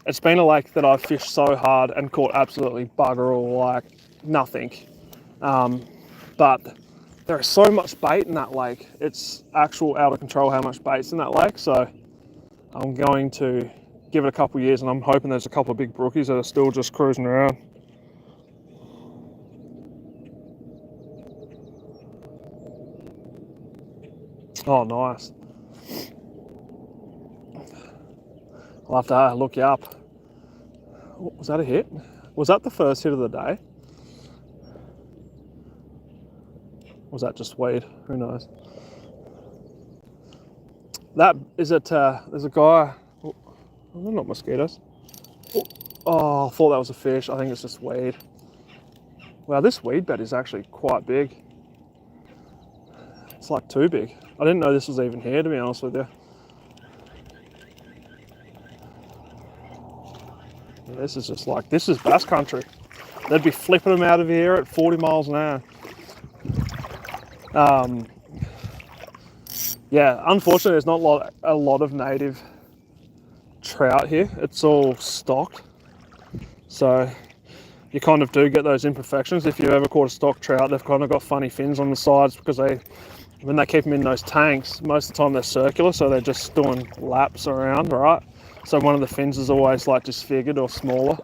It's been a lake that I've fished so hard and caught absolutely bugger all, like nothing. But there is so much bait in that lake. It's actual out of control how much bait's in that lake. So I'm going to give it a couple of years, and I'm hoping there's a couple of big brookies that are still just cruising around. Oh, nice. I'll have to look you up. Was that a hit? Was that the first hit of the day? Was that just weed? Who knows? That is it. There's a guy. Oh, they're not mosquitoes. Oh, I thought that was a fish. I think it's just weed. Wow, this weed bed is actually quite big. It's like too big. I didn't know this was even here, to be honest with you. This is just like, this is bass country. They'd be flipping them out of here at 40 miles an hour. Yeah, unfortunately, there's not a lot of native trout here. It's all stocked. So you kind of do get those imperfections. If you've ever caught a stock trout, they've kind of got funny fins on the sides because when they keep them in those tanks, most of the time they're circular, so they're just doing laps around, right? So one of the fins is always like disfigured or smaller.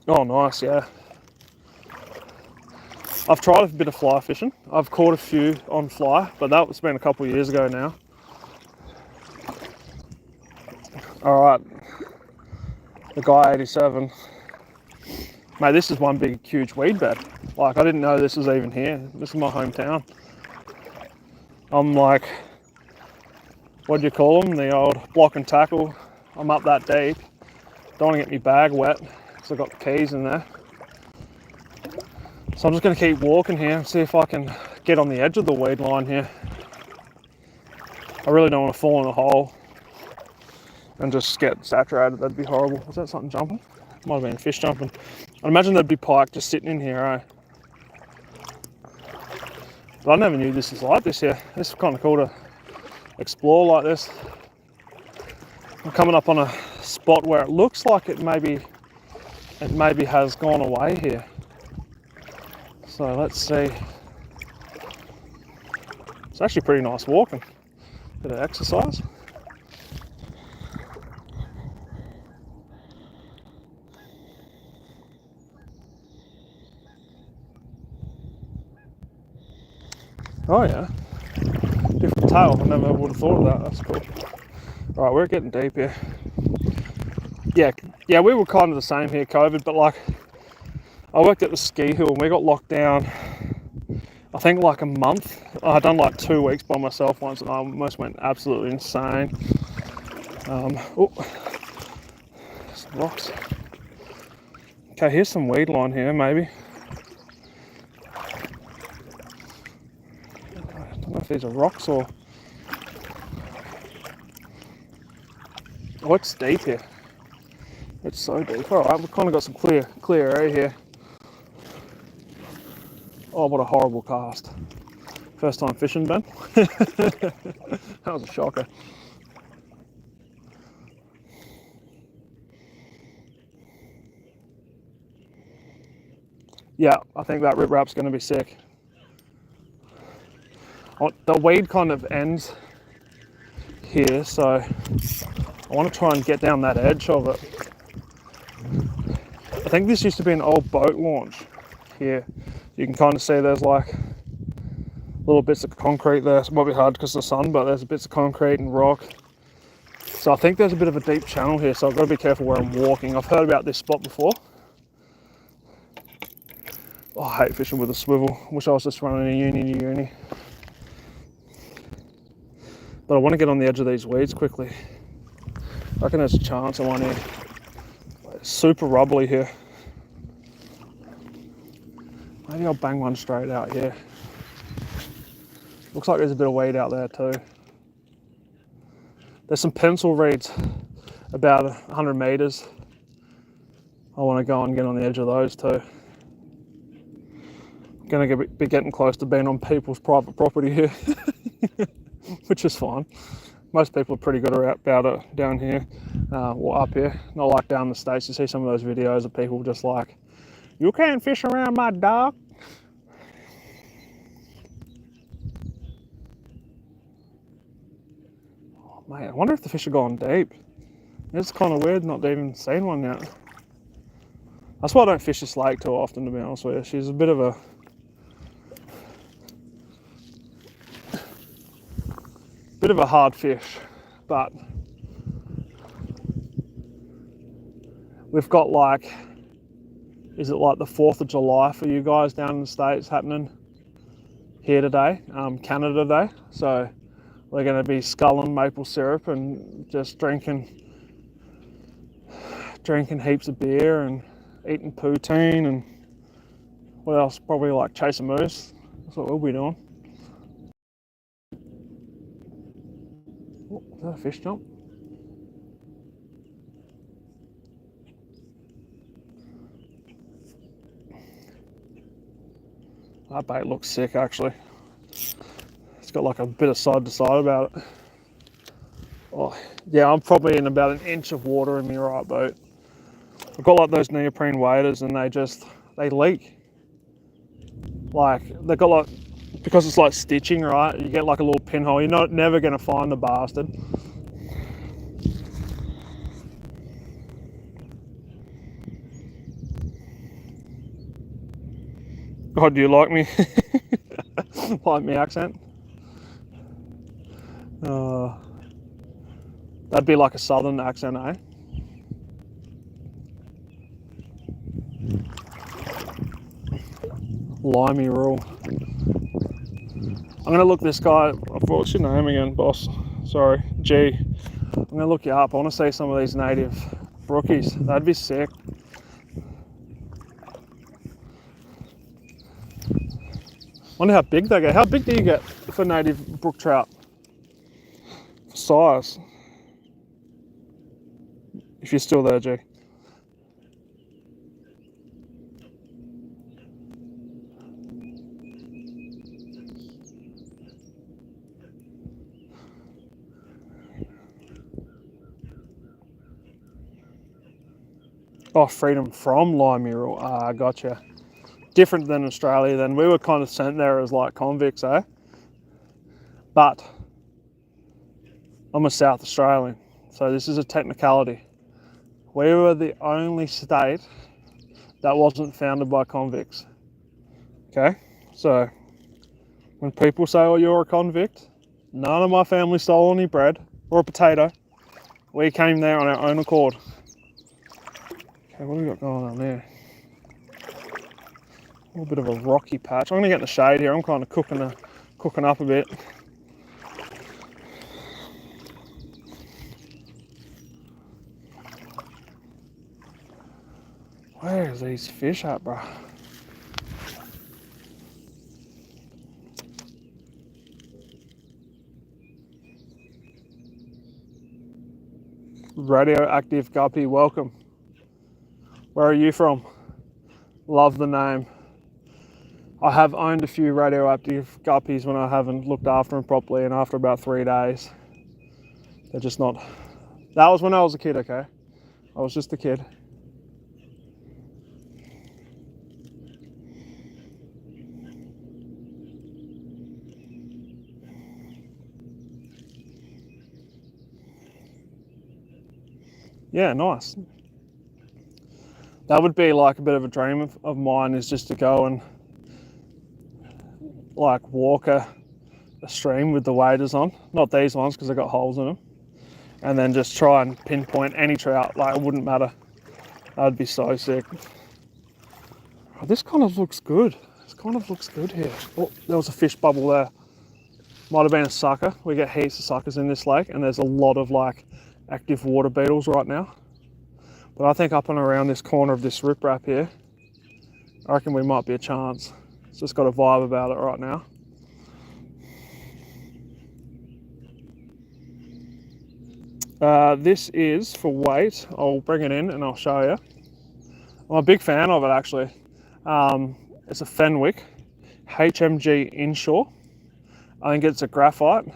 Oh, nice, yeah. I've tried a bit of fly fishing. I've caught a few on fly, but that's been a couple of years ago now. All right, the guy 87. Mate, this is one big, huge weed bed. Like, I didn't know this was even here. This is my hometown. I'm like, what do you call them? The old block and tackle. I'm up that deep. Don't want to get my bag wet because I've got the keys in there. So I'm just going to keep walking here and see if I can get on the edge of the weed line here. I really don't want to fall in a hole and just get saturated. That'd be horrible. Was that something jumping? Might have been a fish jumping. I'd imagine there'd be pike just sitting in here, eh? But I never knew this was like this here. This is kind of cool to explore like this. I'm coming up on a spot where it looks like it maybe has gone away here. So let's see. It's actually pretty nice walking. Bit of exercise. Oh yeah, different tail. I never would have thought of that. That's cool. All right, we're getting deep here. Yeah, we were kind of the same here, COVID, but like, I worked at the ski hill and we got locked down, I think like a month. I had done like 2 weeks by myself once and I almost went absolutely insane. Oh, some rocks. Okay, here's some weed line here, maybe. I don't know if these are rocks or... Oh, it's deep here. It's so deep. All right, we've kind of got some clear area here. Oh, what a horrible cast. First time fishing, Ben. That was a shocker. Yeah, I think that rip rap's going to be sick. The weed kind of ends here, so I want to try and get down that edge of it. I think this used to be an old boat launch here. You can kind of see there's like little bits of concrete there. It might be hard because of the sun, but there's bits of concrete and rock. So I think there's a bit of a deep channel here, so I've got to be careful where I'm walking. I've heard about this spot before. Oh, I hate fishing with a swivel. Wish I was just running a uni. But I want to get on the edge of these weeds quickly. I reckon there's a chance of one here. It's super rubbly here. Maybe I'll bang one straight out here. Looks like there's a bit of weed out there too. There's some pencil reeds about 100 meters. I want to go and get on the edge of those too. I'm gonna be getting close to being on people's private property here, which is fine. Most people are pretty good about it down here, or up here. Not like down in the States. You see some of those videos of people just like, you can't fish around my dock. Oh, mate, I wonder if the fish are gone deep. It's kind of weird not even seeing one yet. That's why I don't fish this lake too often, to be honest with you. She's a bit of a hard fish, but we've got like, is it like the 4th of July for you guys down in the States happening here today, Canada Day. So we're going to be sculling maple syrup and just drinking heaps of beer and eating poutine and what else? Probably like chasing moose. That's what we'll be doing. Oh, is that a fish jump? That bait looks sick actually. It's got like a bit of side to side about it. Oh, yeah, I'm probably in about 1 inch of water in my right boat. I've got like those neoprene waders and they leak. Like, they've got like, because it's like stitching, right? You get like a little pinhole. You're never gonna find the bastard. Oh, do you like me? Like my accent? That'd be like a southern accent, eh? Limey rule. I'm gonna look this guy, what's your name again, boss? Sorry, G. I'm gonna look you up. I wanna see some of these native brookies. That'd be sick. Wonder how big they get. How big do you get for native brook trout? For size? If you're still there, G. Oh, freedom from Limeral. Gotcha. Different than Australia then. We were kind of sent there as like convicts, eh? But I'm a South Australian, so this is a technicality. We were the only state that wasn't founded by convicts. Okay? So when people say, oh, you're a convict, none of my family stole any bread or a potato. We came there on our own accord. Okay, what have we got going on there? A little bit of a rocky patch. I'm gonna get in the shade here. I'm kind of cooking up a bit. Where's these fish at, bro? Radioactive guppy, welcome. Where are you from? Love the name. I have owned a few radioactive guppies when I haven't looked after them properly, and after about 3 days, they're just not. That was when I was a kid, okay? I was just a kid. Yeah, nice. That would be like a bit of a dream of mine, is just to go and like walk a stream with the waders on. Not these ones because they've got holes in them. And then just try and pinpoint any trout, like it wouldn't matter. That'd be so sick. Oh, this kind of looks good. This kind of looks good here. Oh, there was a fish bubble there. Might have been a sucker. We get heaps of suckers in this lake, and there's a lot of like active water beetles right now. But I think up and around this corner of this riprap here, I reckon we might be a chance. It's just got a vibe about it right now. This is for weight. I'll bring it in and I'll show you. I'm a big fan of it actually. It's a Fenwick HMG inshore. I think it's a graphite.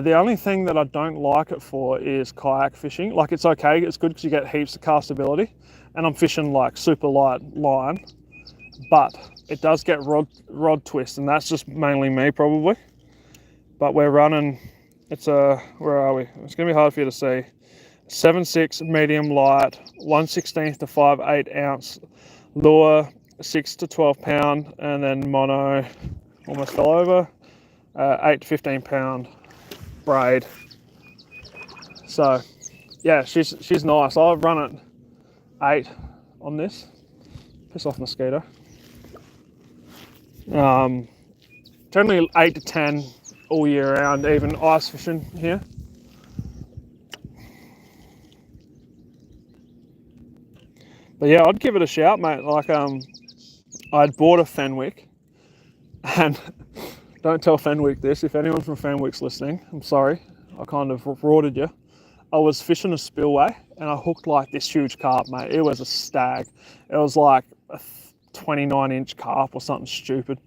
The only thing that I don't like it for is kayak fishing. Like, it's okay, it's good because you get heaps of castability, and I'm fishing like super light line, but it does get rod twist, and that's just mainly me probably. But we're running, it's a, where are we? It's gonna be hard for you to see. 7.6 medium light, 1/16 to 5/8 ounce lure, 6 to 12 pound, and then mono, almost fell over, 8 to 15 pound braid. So yeah, she's nice. I've run it 8 on this. Piss off, mosquito. Generally 8 to 10 all year round, even ice fishing here. But yeah, I'd give it a shout, mate. Like, I'd bought a Fenwick, and don't tell Fenwick this. If anyone from Fenwick's listening, I'm sorry. I kind of rorted you. I was fishing a spillway, and I hooked like this huge carp, mate. It was a stag. It was like a 29-inch carp or something stupid.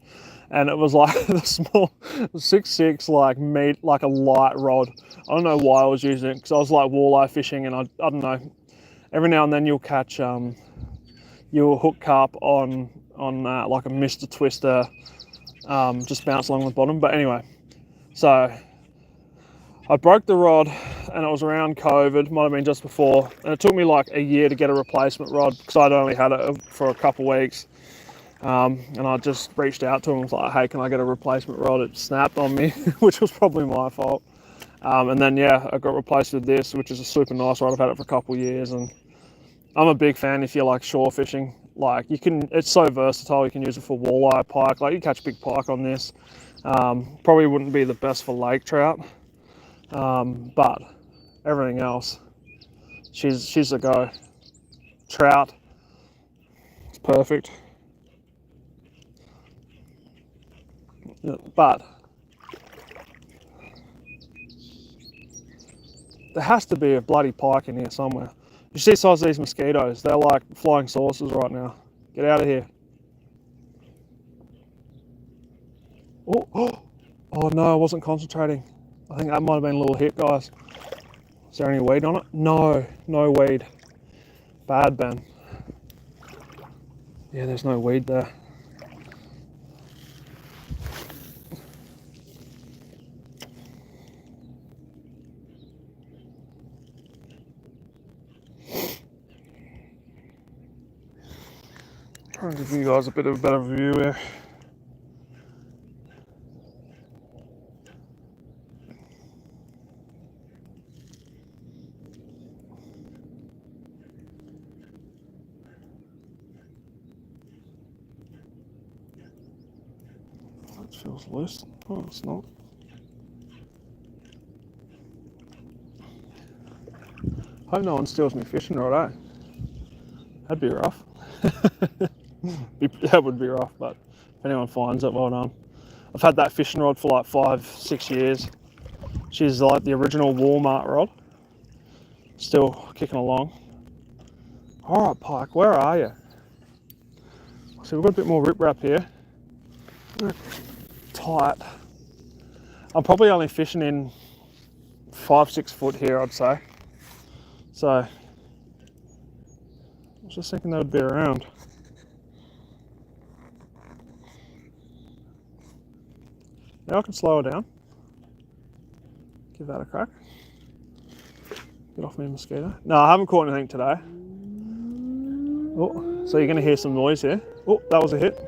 And it was like the small 6.6 like meat, like a light rod. I don't know why I was using it, because I was like walleye fishing, and I don't know. Every now and then you'll catch, you'll hook carp on like a Mr. Twister, just bounce along the bottom. But anyway, so I broke the rod, and it was around COVID, might have been just before, and it took me like a year to get a replacement rod because I'd only had it for a couple of weeks. And I just reached out to him and was like, hey, can I get a replacement rod? It snapped on me, which was probably my fault. And then yeah, I got replaced with this, which is a super nice rod. I've had it for a couple of years, and I'm a big fan if you like shore fishing. Like, you can, it's so versatile. You can use it for walleye, pike. Like, you catch big pike on this. Probably wouldn't be the best for lake trout, but everything else, she's a go. Trout, it's perfect. But there has to be a bloody pike in here somewhere. You see the size of these mosquitoes? They're like flying saucers right now. Get out of here. Oh no, I wasn't concentrating. I think that might have been a little hit, guys. Is there any weed on it? No, no weed. Bad Ben. Yeah, there's no weed there. Trying to give you guys a bit of a better view here. That feels loose. Oh, it's not. Hope no one steals me fishing rod, eh? That'd be rough. That would be rough, but if anyone finds it, well done. I've had that fishing rod for like 5-6 years. She's like the original Walmart rod. Still kicking along. All right, Pike, where are you? So we've got a bit more riprap here. Tight. I'm probably only fishing in 5-6 foot here, I'd say. So I was just thinking they would be around. Now I can slow her down. Give that a crack. Get off me, mosquito. No, I haven't caught anything today. Oh, so you're going to hear some noise here. Oh, that was a hit.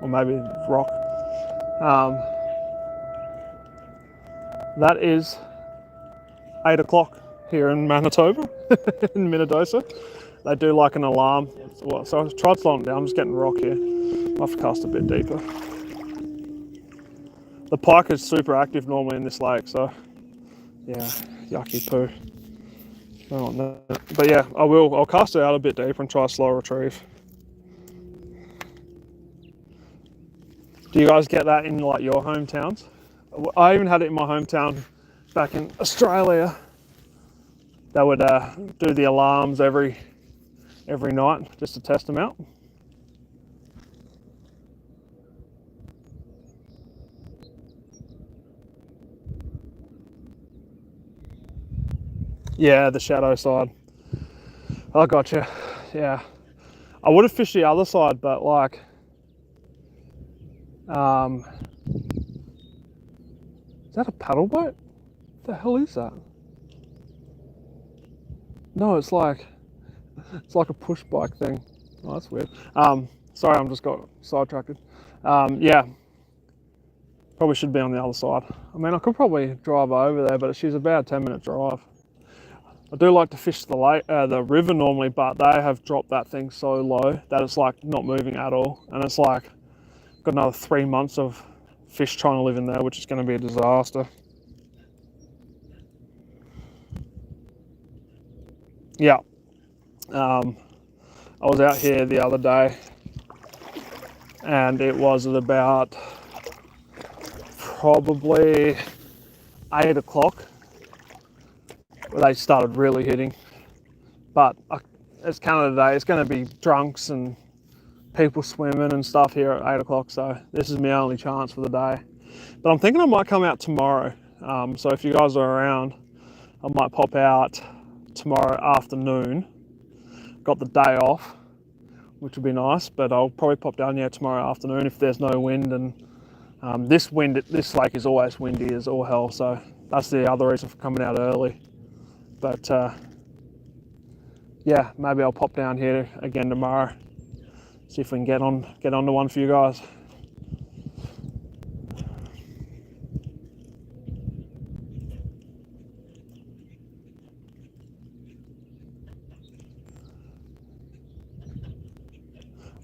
Or maybe rock. That is 8 o'clock here in Manitoba, in Minnedosa. They do like an alarm. Well, so I tried slowing it down. I'm just getting rock here. I'll have to cast a bit deeper. The pike is super active normally in this lake, so yeah, yucky poo. Don't want that. But yeah, I'll cast it out a bit deeper and try a slow retrieve. Do you guys get that in like your hometowns? I even had it in my hometown back in Australia. They would do the alarms every night just to test them out. Yeah, the shadow side. I gotcha. Yeah, I would have fished the other side, but like, is that a paddle boat? What the hell is that? No, it's like a push bike thing. Oh, that's weird. Sorry, I'm just got sidetracked. Yeah, probably should be on the other side. I mean, I could probably drive over there, but she's about a 10-minute drive. I do like to fish the lake, the river normally, but they have dropped that thing so low that it's like not moving at all, and it's like got another 3 months of fish trying to live in there, which is going to be a disaster. Yeah, I was out here the other day, and it was at about probably 8 o'clock. They started really hitting, but it's Canada Day. It's going to be drunks and people swimming and stuff here at 8 o'clock, so this is my only chance for the day. But I'm thinking I might come out tomorrow, so if you guys are around, I might pop out tomorrow afternoon. Got the day off, which would be nice, but I'll probably pop down here tomorrow afternoon if there's no wind. And this lake is always windy as all hell, so that's the other reason for coming out early. But yeah, maybe I'll pop down here again tomorrow, see if we can get onto one for you guys.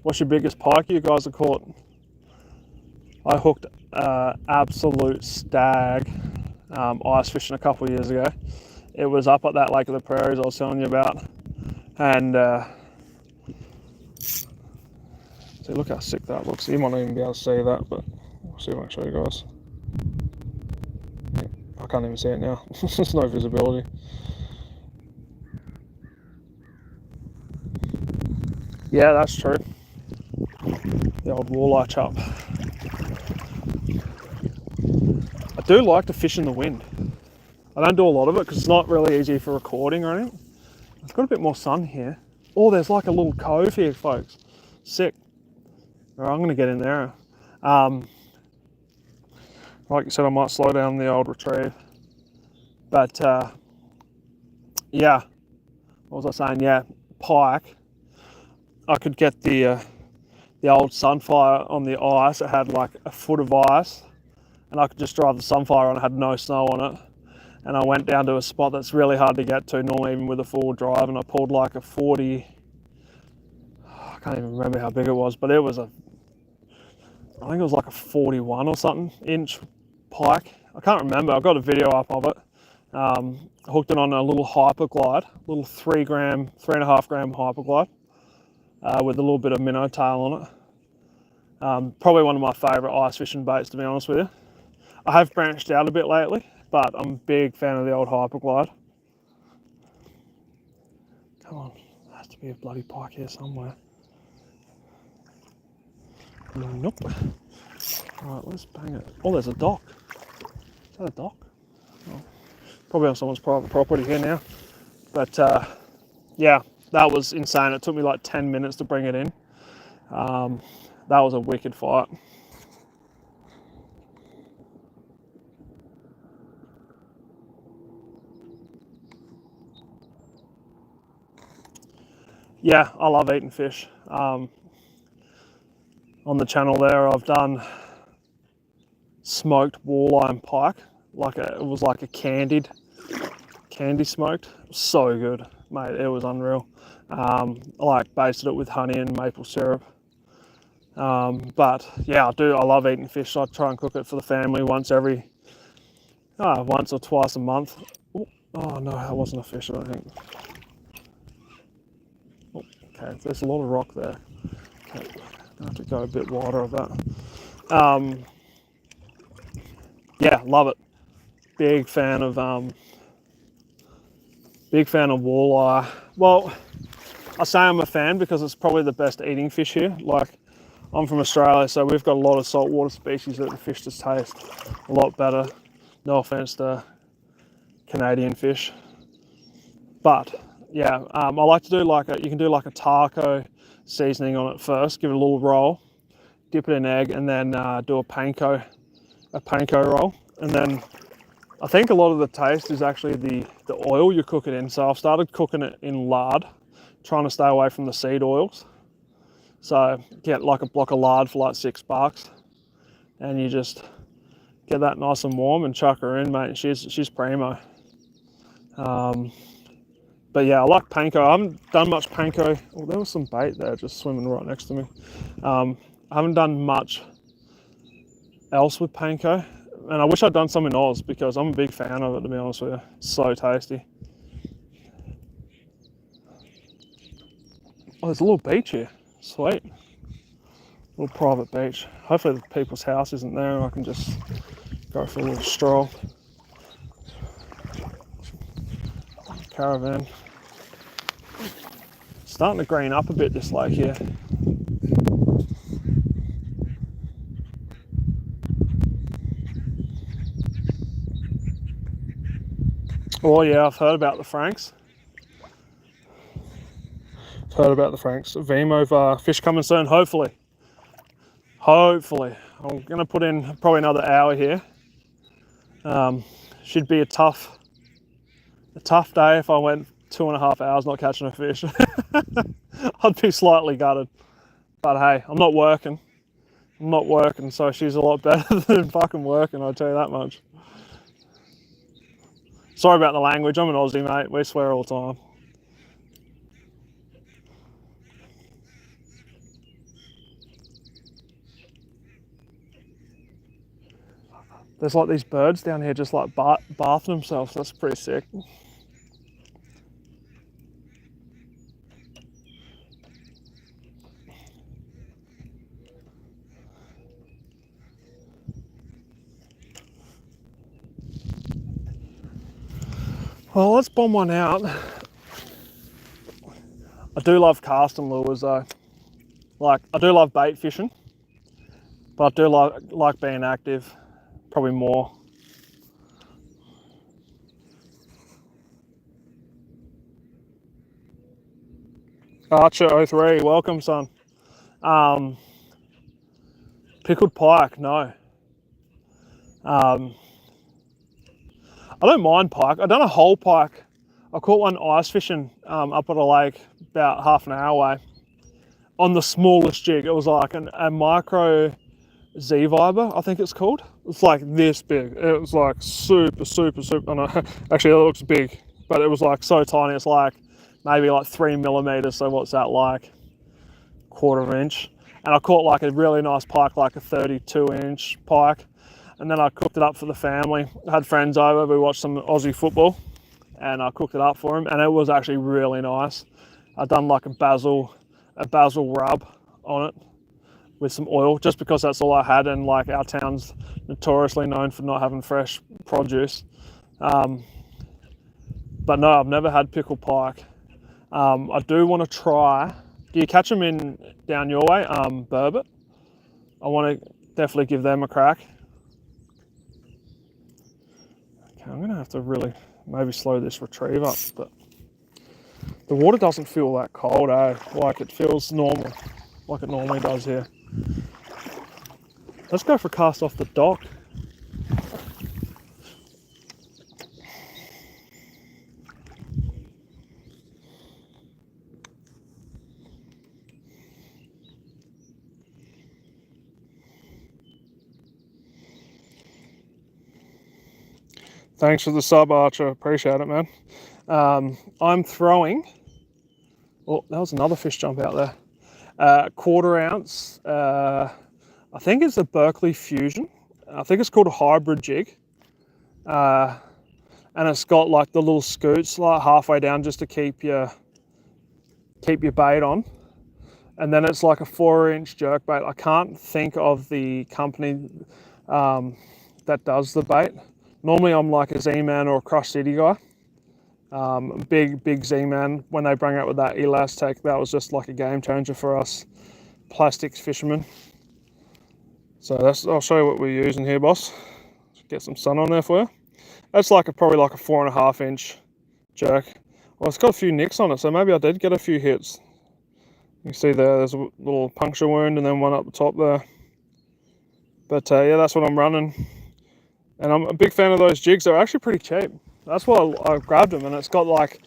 What's your biggest pike you guys have caught? I hooked absolute stag ice fishing a couple of years ago. It was up at that Lake of the Prairies I was telling you about, and see, look how sick that looks. You might not even be able to see that, but I'll see if I can show you guys. Yeah, I can't even see it now. There's no visibility. Yeah, that's true. The old walleye chop. I do like to fish in the wind. I don't do a lot of it because it's not really easy for recording or anything. It's got a bit more sun here. Oh, there's like a little cove here, folks. Sick. All right, I'm going to get in there. Like you said, I might slow down the old retrieve. But yeah, what was I saying? Yeah, pike. I could get the old Sunfire on the ice. It had like a foot of ice, and I could just drive the Sunfire on. It had no snow on it. And I went down to a spot that's really hard to get to, normally even with a four-wheel drive, and I pulled like a 40, I can't even remember how big it was, but it was I think it was like a 41 or something inch pike. I can't remember, I've got a video up of it. Hooked it on a little Hyperglide, little 3.5 gram Hyperglide, with a little bit of minnow tail on it. Probably one of my favourite ice fishing baits, to be honest with you. I have branched out a bit lately, but I'm a big fan of the old Hyperglide. Come on, there has to be a bloody pike here somewhere. Nope. Alright, let's bang it. Oh, there's a dock. Is that a dock? Oh, probably on someone's private property here now. But yeah, that was insane. It took me like 10 minutes to bring it in. That was a wicked fight. Yeah, I love eating fish. On the channel there, I've done smoked walleye and pike. It was like a candy smoked. So good, mate. It was unreal. I basted it with honey and maple syrup. But yeah, I love eating fish. So I try and cook it for the family once or twice a month. Oh no, that wasn't a fish, I don't think. Okay, there's a lot of rock there. Okay, I have to go a bit wider of that. Yeah, love it. Big fan of walleye. Well, I say I'm a fan because it's probably the best eating fish here. Like, I'm from Australia, so we've got a lot of saltwater species that the fish just taste a lot better. No offense to Canadian fish, but yeah, I like to do you can do like a taco seasoning on it first, give it a little roll, dip it in egg, and then do a panko roll. And then I think a lot of the taste is actually the oil you cook it in. So I've started cooking it in lard, trying to stay away from the seed oils. So get like a block of lard for like $6, and you just get that nice and warm and chuck her in, mate. She's primo. But yeah, I like panko. I haven't done much panko. Oh, there was some bait there just swimming right next to me. I haven't done much else with panko, and I wish I'd done some in Oz because I'm a big fan of it, to be honest with you. It's so tasty. Oh, there's a little beach here. Sweet. Little private beach. Hopefully the people's house isn't there and I can just go for a little stroll. Caravan. Starting to green up a bit, this lake here. Oh yeah, I've heard about the Franks. Vemo fish coming soon, hopefully. I'm going to put in probably another hour here. Should be a tough day if I went 2.5 hours not catching a fish. I'd be slightly gutted. But hey, I'm not working, so she's a lot better than fucking working, I'll tell you that much. Sorry about the language, I'm an Aussie, mate. We swear all the time. There's like these birds down here just like bathing themselves. That's pretty sick. Well, let's bomb one out. I do love casting lures though. Like, I do love bait fishing, but I do like being active, probably more. Archer03, welcome, son. Pickled pike, no. I don't mind pike. I've done a whole pike. I caught one ice fishing up at a lake about half an hour away on the smallest jig. It was like a micro Z Viber, I think it's called. It's like this big. It was like super. Actually, it looks big, but it was like so tiny. It's like maybe like 3 millimeters. So what's that, like quarter of an inch? And I caught like a really nice pike, like a 32-inch pike. And then I cooked it up for the family. I had friends over, we watched some Aussie football, and I cooked it up for them, and it was actually really nice. I'd done like a basil rub on it with some oil, just because that's all I had, and like our town's notoriously known for not having fresh produce. But no, I've never had pickled pike. I do want to try. Do you catch them in down your way, Burbot? I want to definitely give them a crack. Okay, I'm gonna have to really maybe slow this retrieve up, but the water doesn't feel that cold, eh? Like it feels normal, like it normally does here. Let's go for a cast off the dock. Thanks for the sub, Archer. Appreciate it, man. I'm throwing. Oh, that was another fish jump out there. Quarter ounce. I think it's a Berkeley Fusion. I think it's called a hybrid jig. And it's got like the little scoots like halfway down just to keep your bait on. And then it's like a 4-inch jerk bait. I can't think of the company that does the bait. Normally I'm like a Z-Man or a Crush City guy. Big Z-Man. When they bring out with that Elastic, that was just like a game changer for us plastics fishermen. So I'll show you what we're using here, boss. Get some sun on there for you. That's like probably like a 4.5-inch jerk. Well, it's got a few nicks on it, so maybe I did get a few hits. You can see there's a little puncture wound and then one up the top there. But yeah, that's what I'm running. And I'm a big fan of those jigs. They're actually pretty cheap. That's why I grabbed them. And it's got like,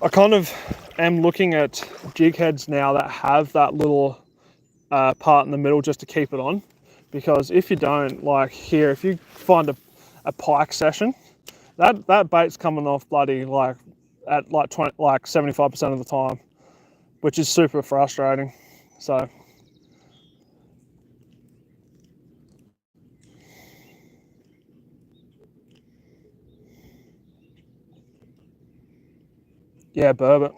I kind of am looking at jig heads now that have that little part in the middle just to keep it on. Because if you don't, like here, if you find a pike session, that bait's coming off bloody like at like 75% of the time, which is super frustrating. So yeah, burbot.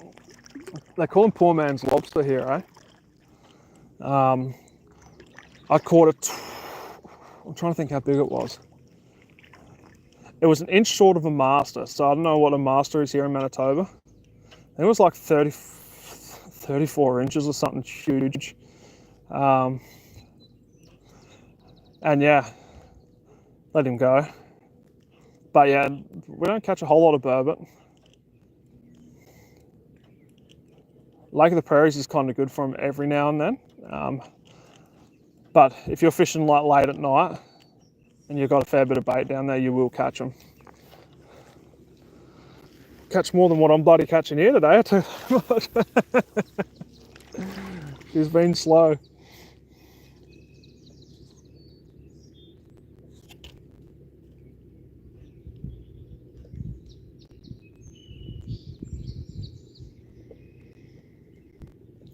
They call him poor man's lobster here, eh? I caught it. I'm trying to think how big it was. It was an inch short of a master, so I don't know what a master is here in Manitoba. It was like 34 inches or something huge. And yeah, let him go. But yeah, we don't catch a whole lot of burbot. Lake of the Prairies is kind of good for them every now and then. But if you're fishing like late at night and you've got a fair bit of bait down there, you will catch them. Catch more than what I'm bloody catching here today, I tell you what. She's been slow.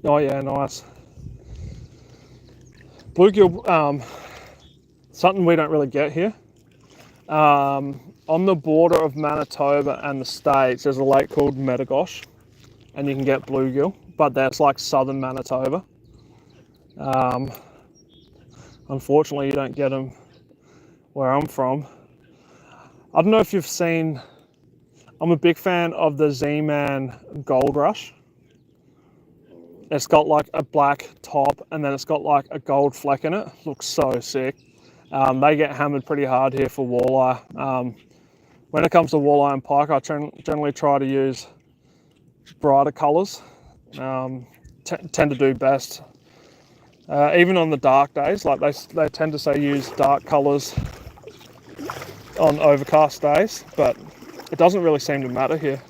Oh yeah, nice. Bluegill, something we don't really get here. On the border of Manitoba and the States, there's a lake called Metagosh, and you can get bluegill, but that's like southern Manitoba. Unfortunately, you don't get them where I'm from. I don't know if you've seen, I'm a big fan of the Z-Man Gold Rush. It's got like a black top and then it's got like a gold fleck in it. Looks so sick. They get hammered pretty hard here for walleye. When it comes to walleye and pike, I generally try to use brighter colours tend to do best. Even on the dark days, like they tend to say use dark colours on overcast days, but it doesn't really seem to matter here.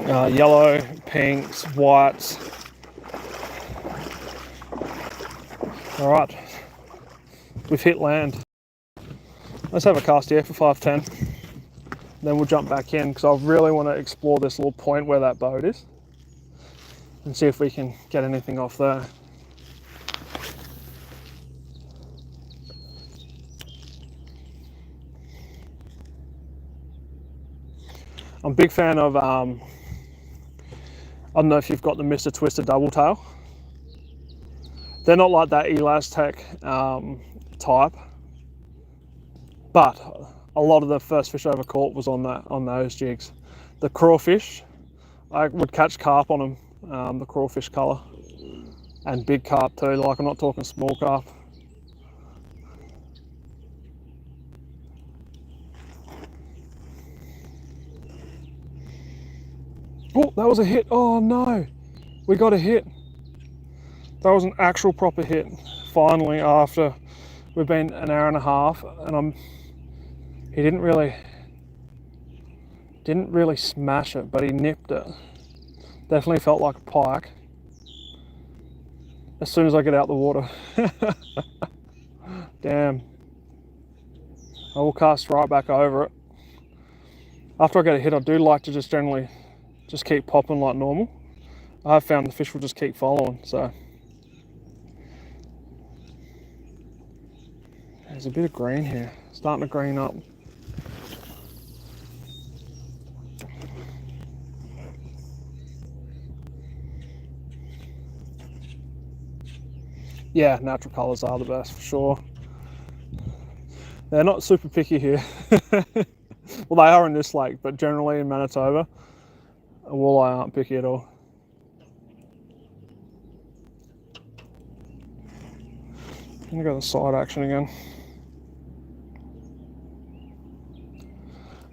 Yellow, pinks, whites. All right, we've hit land. Let's have a cast here for 510. Then we'll jump back in because I really want to explore this little point where that boat is and see if we can get anything off there. I'm a big fan of, I don't know if you've got the Mr. Twister double tail. They're not like that Elastec type, but a lot of the first fish I ever caught was on those jigs. The crawfish, I would catch carp on them, the crawfish colour, and big carp too. Like, I'm not talking small carp. Oh, that was a hit. Oh no, we got a hit. That was an actual proper hit. Finally, after we've been an hour and a half, and he didn't really smash it, but he nipped it. Definitely felt like a pike as soon as I get out the water. Damn. I will cast right back over it. After I get a hit, I do like to just generally just keep popping like normal. I have found the fish will just keep following, so. There's a bit of green here, starting to green up. Yeah, natural colours are the best for sure. They're not super picky here. Well, they are in this lake, but generally in Manitoba, walleye aren't picky at all. I'm gonna go to the side action again.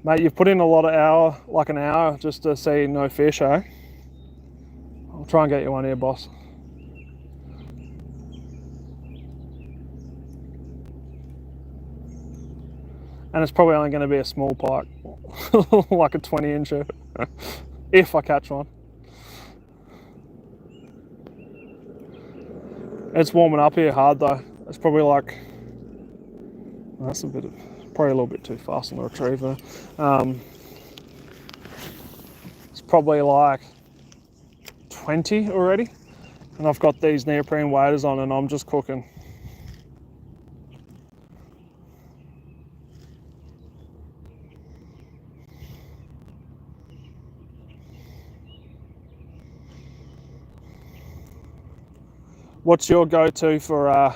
Mate, you've put in a lot of an hour just to see no fish, eh? I'll try and get you one here, boss. And it's probably only going to be a small pike, like a 20-incher, if I catch one. It's warming up here hard though. It's probably like, well, that's probably a little bit too fast on the retriever. It's probably like 20 already, and I've got these neoprene waders on, and I'm just cooking. What's your go-to for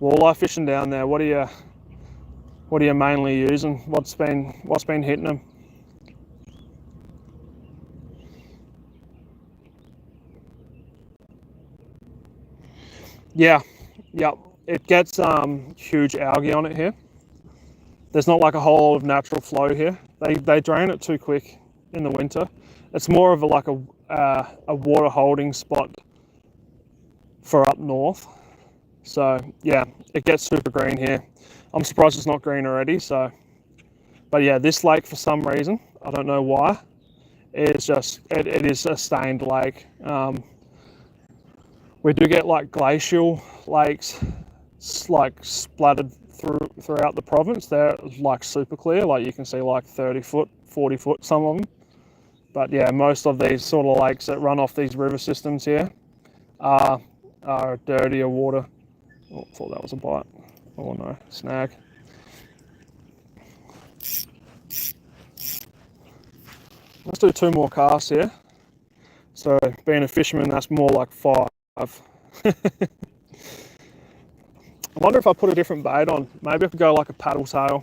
walleye fishing down there? What are you mainly using? What's been hitting them? Yeah, yep. It gets huge algae on it here. There's not like a whole lot of natural flow here. They drain it too quick in the winter. It's more of a water holding spot for up north. So yeah, it gets super green here. I'm surprised it's not green already. But yeah, this lake for some reason, I don't know why, it is a stained lake. We do get like glacial lakes like splattered throughout the province. They're like super clear, like you can see like 30 foot, 40 foot, some of them. But yeah, most of these sort of lakes that run off these river systems here are dirtier water. Oh, thought that was a bite. Oh no, snag. Let's do 2 more casts here. So being a fisherman, that's more like 5. I wonder if I put a different bait on. Maybe I could go like a paddle tail.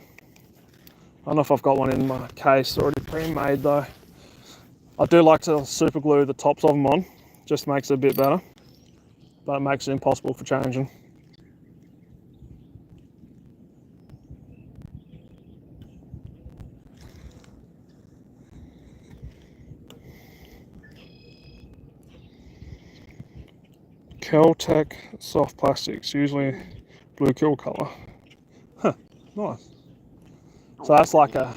I don't know if I've got one in my case already pre-made though. I do like to super glue the tops of them on, just makes it a bit better, but it makes it impossible for changing. Caltech soft plastics, usually blue kill colour. Huh, nice. So that's like a,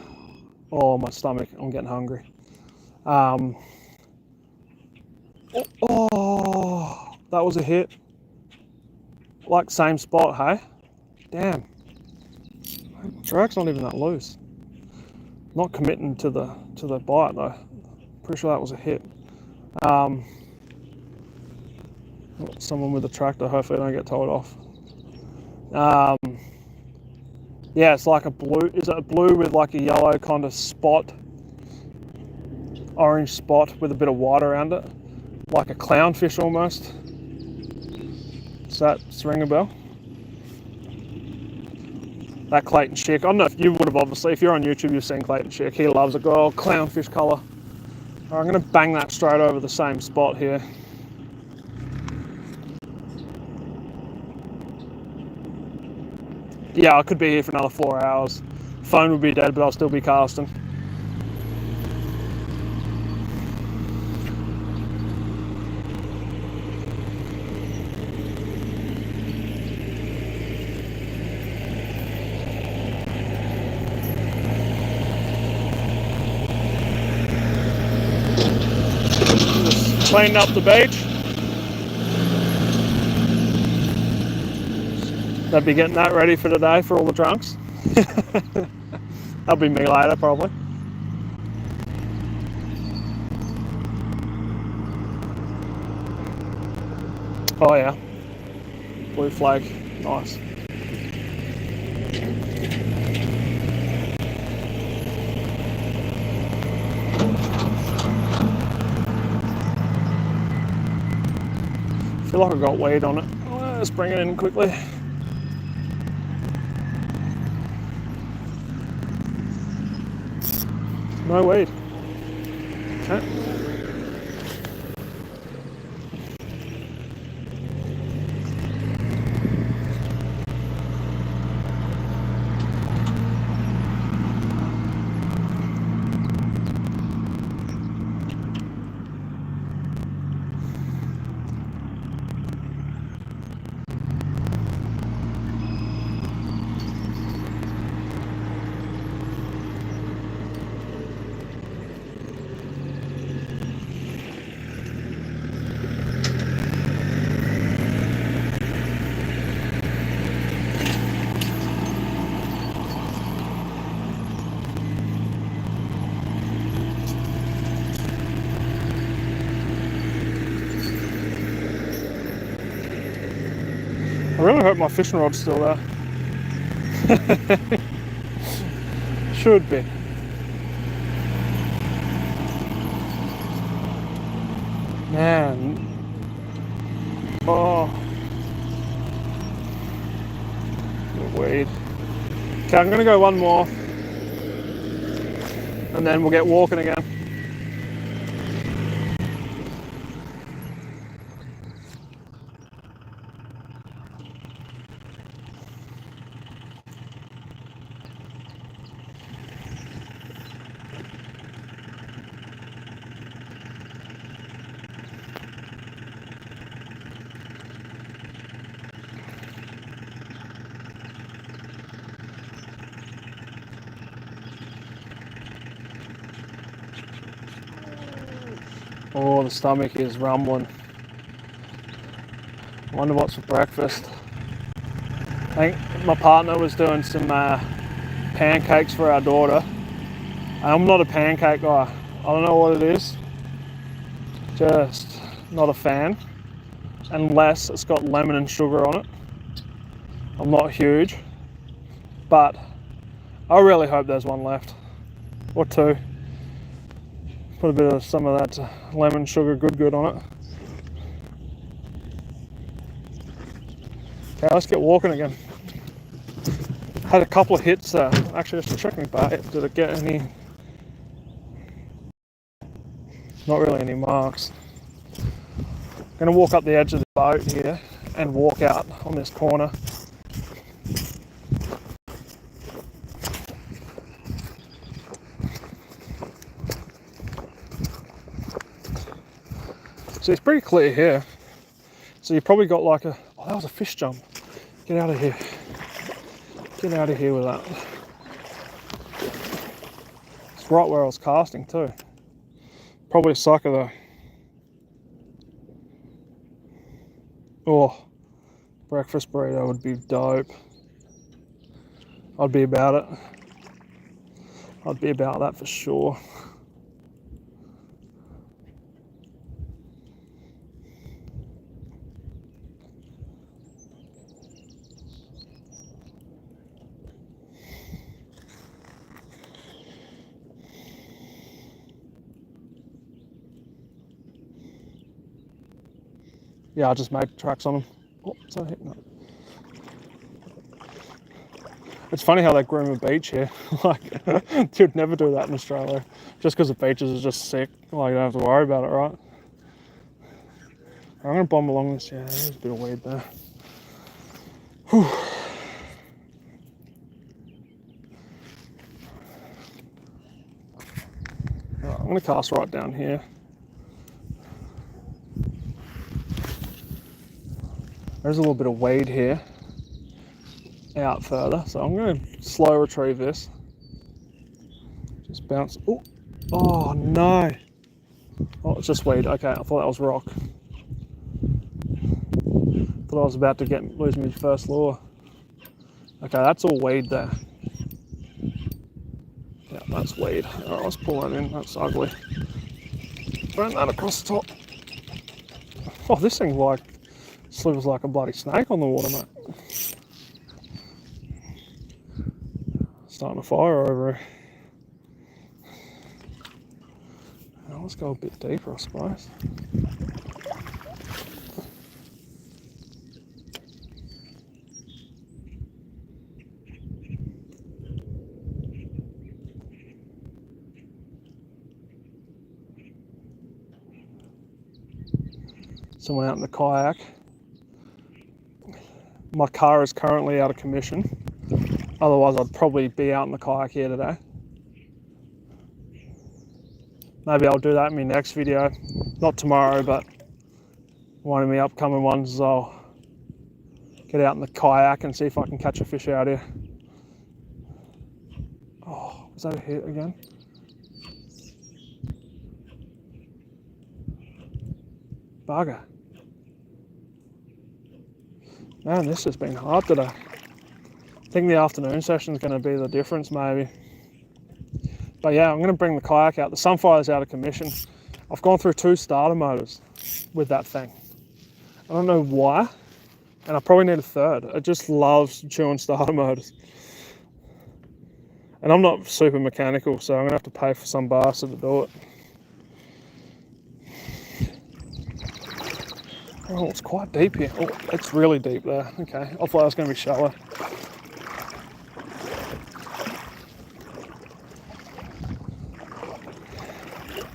oh my stomach, I'm getting hungry. Oh, that was a hit. Like same spot, hey? Damn. Drag's not even that loose. Not committing to the bite though. Pretty sure that was a hit. Someone with a tractor, hopefully I don't get towed off. Yeah, it's like a blue, is it a blue with like a yellow kind of spot, orange spot with a bit of white around it? Like a clownfish almost. Does that ring a bell? That Clayton Chick, I don't know if you would have obviously, if you're on YouTube, you've seen Clayton Chick. He loves a good old clownfish colour. Right, I'm going to bang that straight over the same spot here. Yeah, I could be here for another 4 hours. Phone would be dead, but I'll still be casting. Just cleaning up the beach. They'll be getting that ready for today for all the drunks. That'll be me later, probably. Oh yeah, blue flag, nice. I feel like I got weight on it. Let's bring it in quickly. No weed. Okay. I really hope my fishing rod's still there. Should be. Man. Oh. Weed. Okay, I'm gonna go one more. And then we'll get walking again. Oh, the stomach is rumbling. Wonder what's for breakfast. I think my partner was doing some pancakes for our daughter. I'm not a pancake guy. I don't know what it is. Just not a fan. Unless it's got lemon and sugar on it. I'm not huge. But I really hope there's one left. Or two. Put a bit of some of that lemon sugar good on it. Okay, let's get walking again. Had a couple of hits there. Actually, just checking back. Did it get any? Not really any marks. I'm gonna walk up the edge of the boat here and walk out on this corner. So it's pretty clear here. So you probably got like a, oh, that was a fish jump. Get out of here. Get out of here with that. It's right where I was casting too. Probably a sucker though. Oh, breakfast burrito would be dope. I'd be about it. I'd be about that for sure. Yeah, I just made tracks on them. Oh, is that hitting it? It's funny how they groom a beach here. Like, you'd never do that in Australia. Just because the beaches are just sick. Like, you don't have to worry about it, right? I'm going to bomb along this. Yeah, there's a bit of weed there. Whew. Right, I'm going to cast right down here. There's a little bit of weed here. Out further. So I'm going to slow retrieve this. Just bounce. Oh, oh no. Oh, it's just weed. Okay, I thought that was rock. Thought I was about to lose my first lure. Okay, that's all weed there. Yeah, that's weed. All right, let's pull that in. That's ugly. Burn that across the top. Oh, this thing like slivers like a bloody snake on the water, mate. Starting a fire over here. Now let's go a bit deeper, I suppose. Someone out in the kayak. My car is currently out of commission. Otherwise, I'd probably be out in the kayak here today. Maybe I'll do that in my next video. Not tomorrow, but one of my upcoming ones, I'll get out in the kayak and see if I can catch a fish out here. Oh, is that a hit again? Bugger. Man, this has been hard today. I think the afternoon session is going to be the difference, maybe. But yeah, I'm going to bring the kayak out. The Sunfire's out of commission. I've gone through 2 starter motors with that thing. I don't know why, and I probably need a third. It just loves chewing starter motors. And I'm not super mechanical, so I'm going to have to pay for some bastard to do it. Oh, it's quite deep here. Oh, it's really deep there. Okay, I thought it was going to be shallow.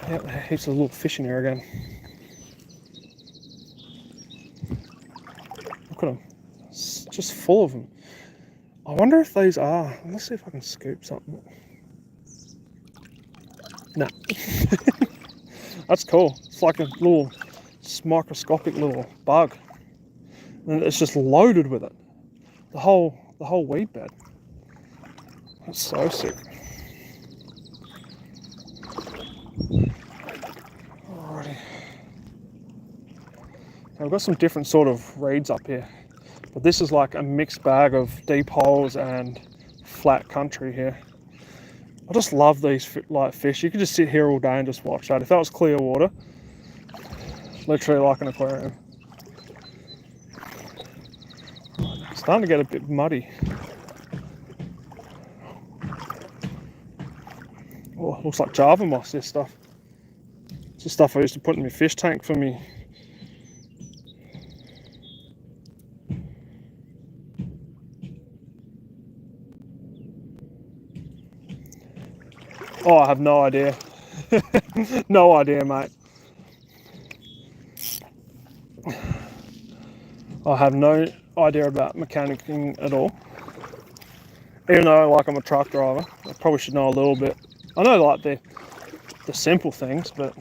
Yeah, heaps of little fish in here again. Look at them. It's just full of them. I wonder if these are. Let's see if I can scoop something. No. That's cool. It's like a little microscopic little bug. And it's just loaded with it. The whole weed bed. That's so sick. Alrighty. Now we've got some different sort of reeds up here. But this is like a mixed bag of deep holes and flat country here. I just love these like fish. You could just sit here all day and just watch that. If that was clear water, literally like an aquarium. It's starting to get a bit muddy. Oh, looks like Java moss, this stuff. It's the stuff I used to put in my fish tank for me. Oh, I have no idea. No idea, mate. I have no idea about mechanicking at all. Even though, like, I'm a truck driver, I probably should know a little bit. I know, like, the simple things, but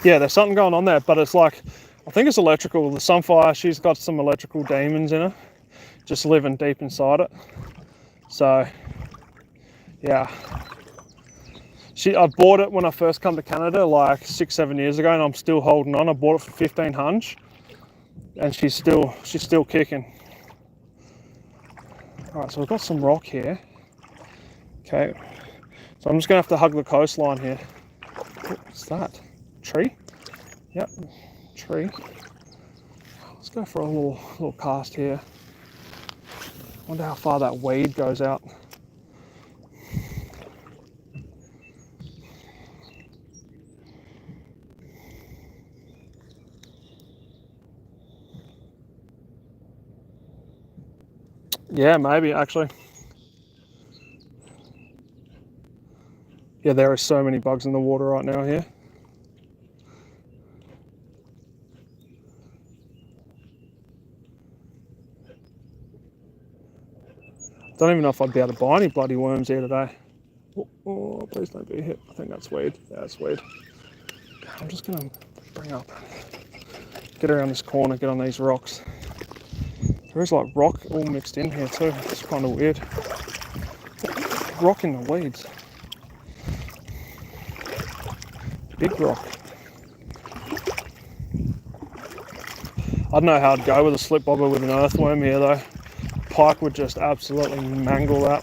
yeah, there's something going on there. But it's like I think it's electrical. The Sunfire, she's got some electrical demons in her, just living deep inside it. So, yeah. I bought it when I first come to Canada, like 6-7 years ago, and I'm still holding on. I bought it for 1500, and she's still kicking. All right, so we've got some rock here. Okay, so I'm just gonna have to hug the coastline here. What's that? Tree? Yep, tree. Let's go for a little cast here. Wonder how far that weed goes out. Yeah, maybe actually. Yeah, there are so many bugs in the water right now here. Don't even know if I'd be able to buy any bloody worms here today. Oh, please don't be a hit. I think that's weed. Yeah, that's weed. I'm just gonna get around this corner, get on these rocks. There is like rock all mixed in here too. It's kind of weird. Rock in the weeds. Big rock. I don't know how I'd go with a slip bobber with an earthworm here though. Pike would just absolutely mangle that.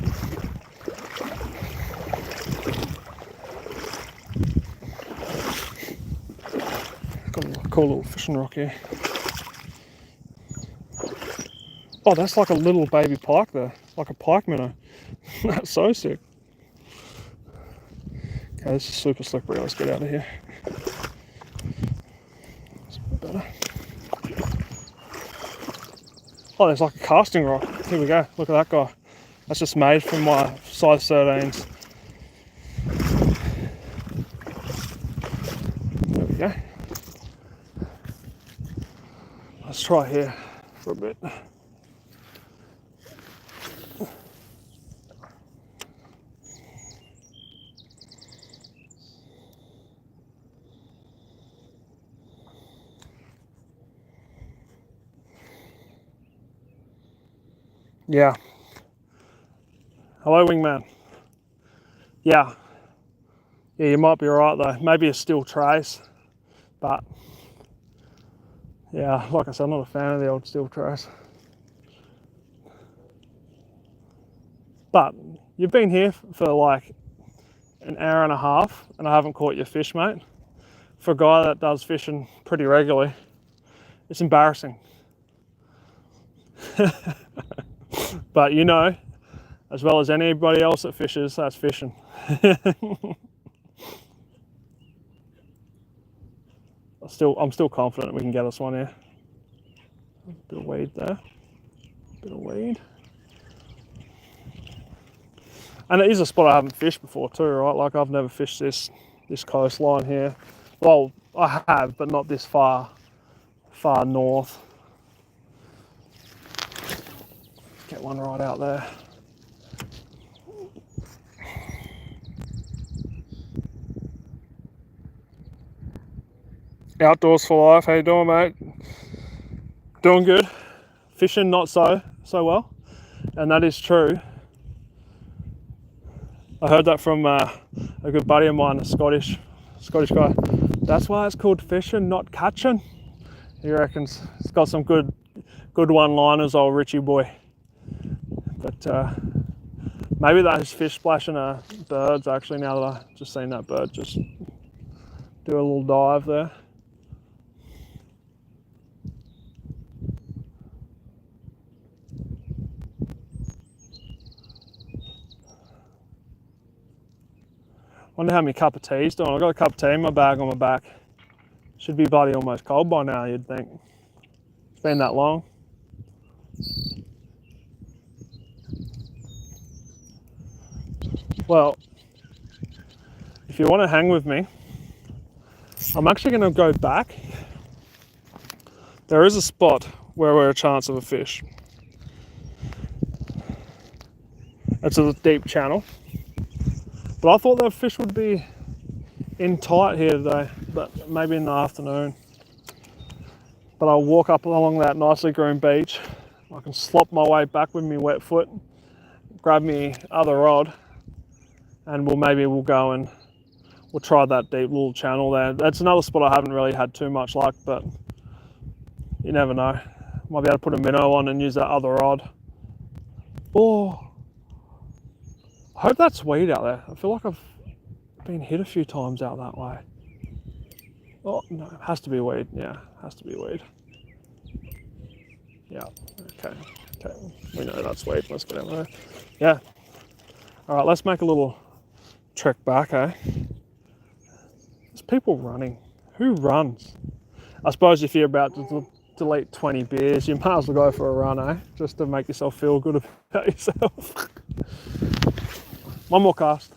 Got a cool little fishing rock here. Oh, that's like a little baby pike there, like a pike minnow. That's so sick. Okay, this is super slippery. Let's get out of here. That's a bit better. Oh, there's like a casting rod. Here we go. Look at that guy. That's just made from my size 13s. There we go. Let's try here for a bit. Yeah. Hello, wingman. Yeah. Yeah, you might be right though. Maybe a steel trace, but yeah, like I said, I'm not a fan of the old steel trace. But you've been here for like an hour and a half and I haven't caught your fish, mate. For a guy that does fishing pretty regularly, it's embarrassing. But you know, as well as anybody else that fishes, that's fishing. I'm still confident we can get us one here. A bit of weed there. Bit of weed. And it is a spot I haven't fished before too, right? Like I've never fished this coastline here. Well, I have, but not this far north. Get one right out there. Outdoors for life. How you doing, mate? Doing good. Fishing not so well, and that is true. I heard that from a good buddy of mine, a Scottish guy. That's why it's called fishing, not catching. He reckons it's got some good one-liners, old Richie boy. But maybe those fish splashing are birds. Actually, now that I just seen that bird just do a little dive there. Wonder how many cup of tea's doing. I've got a cup of tea in my bag on my back. Should be bloody almost cold by now, you'd think. It's been that long. Well, if you want to hang with me, I'm actually going to go back. There is a spot where we're a chance of a fish. It's a deep channel. But I thought that fish would be in tight here today, but maybe in the afternoon. but I'll walk up along that nicely groomed beach. I can slop my way back with my wet foot, grab me other rod, and we'll go and we'll try that deep little channel there. That's another spot I haven't really had too much luck, but you never know. Might be able to put a minnow on and use that other rod. Oh, I hope that's weed out there. I feel like I've been hit a few times out that way. Oh, no, it has to be weed. Yeah, has to be weed. Yeah, okay. We know that's weed. Let's get out there. Yeah. All right, let's make a little trek back, eh? There's people running. Who runs? I suppose if you're about to delete 20 beers, you might as well go for a run, eh? Just to make yourself feel good about yourself. One more cast,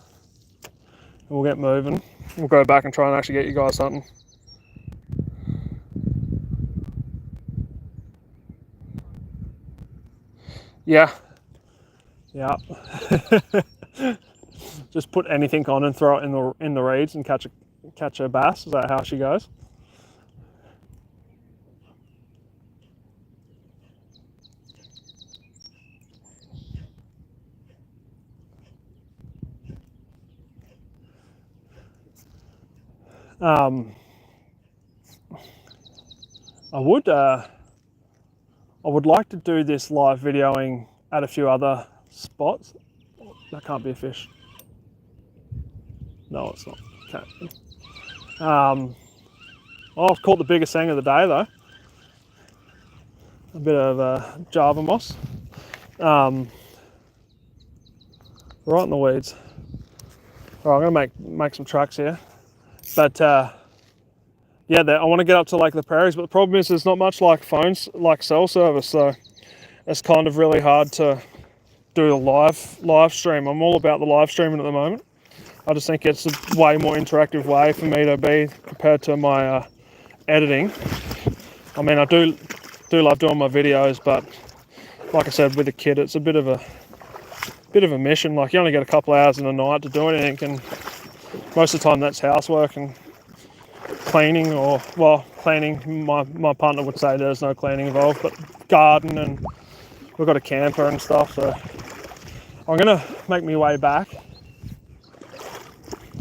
and we'll get moving. We'll go back and try and actually get you guys something. Yeah. Just put anything on and throw it in the reeds and catch a bass. Is that how she goes? I would like to do this live videoing at a few other spots. That can't be a fish. No, it's not. Okay. I've caught the biggest thing of the day though. A bit of Java moss. Right in the weeds. All right, I'm gonna make some tracks here. But yeah, I want to get up to Lake of the Prairies, but the problem is there's not much like cell service, so it's kind of really hard to do a live stream. I'm all about the live streaming at the moment. I just think it's a way more interactive way for me to be compared to my editing. I mean, I do love doing my videos, but like I said, with a kid, it's a bit of a mission. Like, you only get a couple hours in a night to do anything, and most of the time that's housework and cleaning, or, well, cleaning, my partner would say there's no cleaning involved, but garden, and we've got a camper and stuff, so I'm gonna make my way back.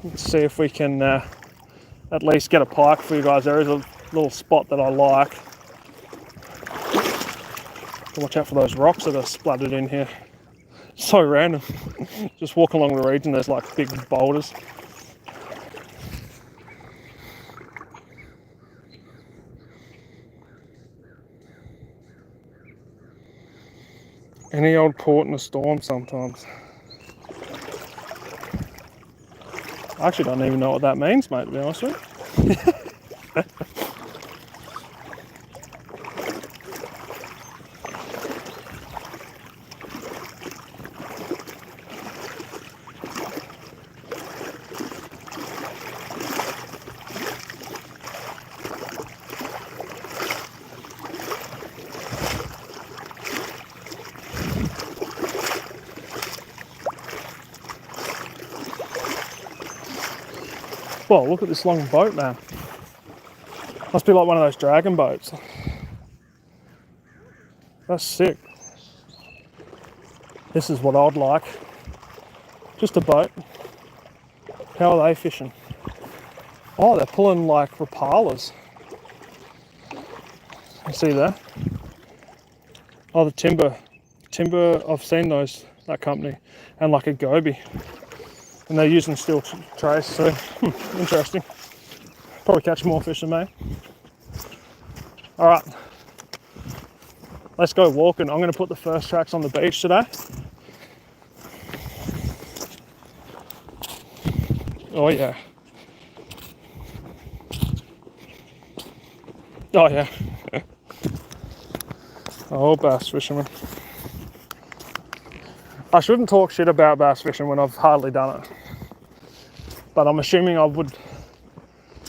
Let's see if we can at least get a pike for you guys. There is a little spot that I like. Watch out for those rocks that are splattered in here. So random. Just walk along the reeds and there's like big boulders. Any old port in a storm sometimes. I actually don't even know what that means, mate, to be honest with you. Well, look at this long boat, man. Must be like one of those dragon boats. That's sick. This is what I'd like. Just a boat. How are they fishing? Oh, they're pulling like rapalas. You see that? Oh, the timber. I've seen that company. And like a goby. And they're using steel trays, so interesting. Probably catch more fish than me. All right, let's go walking. I'm going to put the first tracks on the beach today. Oh yeah. Oh yeah. Oh, bass fisherman. I shouldn't talk shit about bass fishing when I've hardly done it. But I'm assuming I would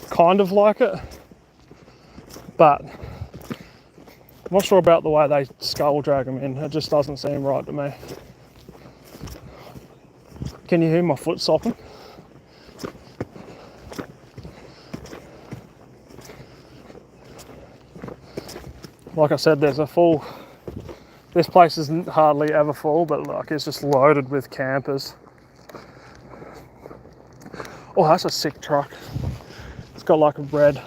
kind of like it. But I'm not sure about the way they scull drag them in. It just doesn't seem right to me. Can you hear my foot sopping? Like I said, there's a full, this place isn't hardly ever full, but like it's just loaded with campers. Oh, that's a sick truck. It's got like a red,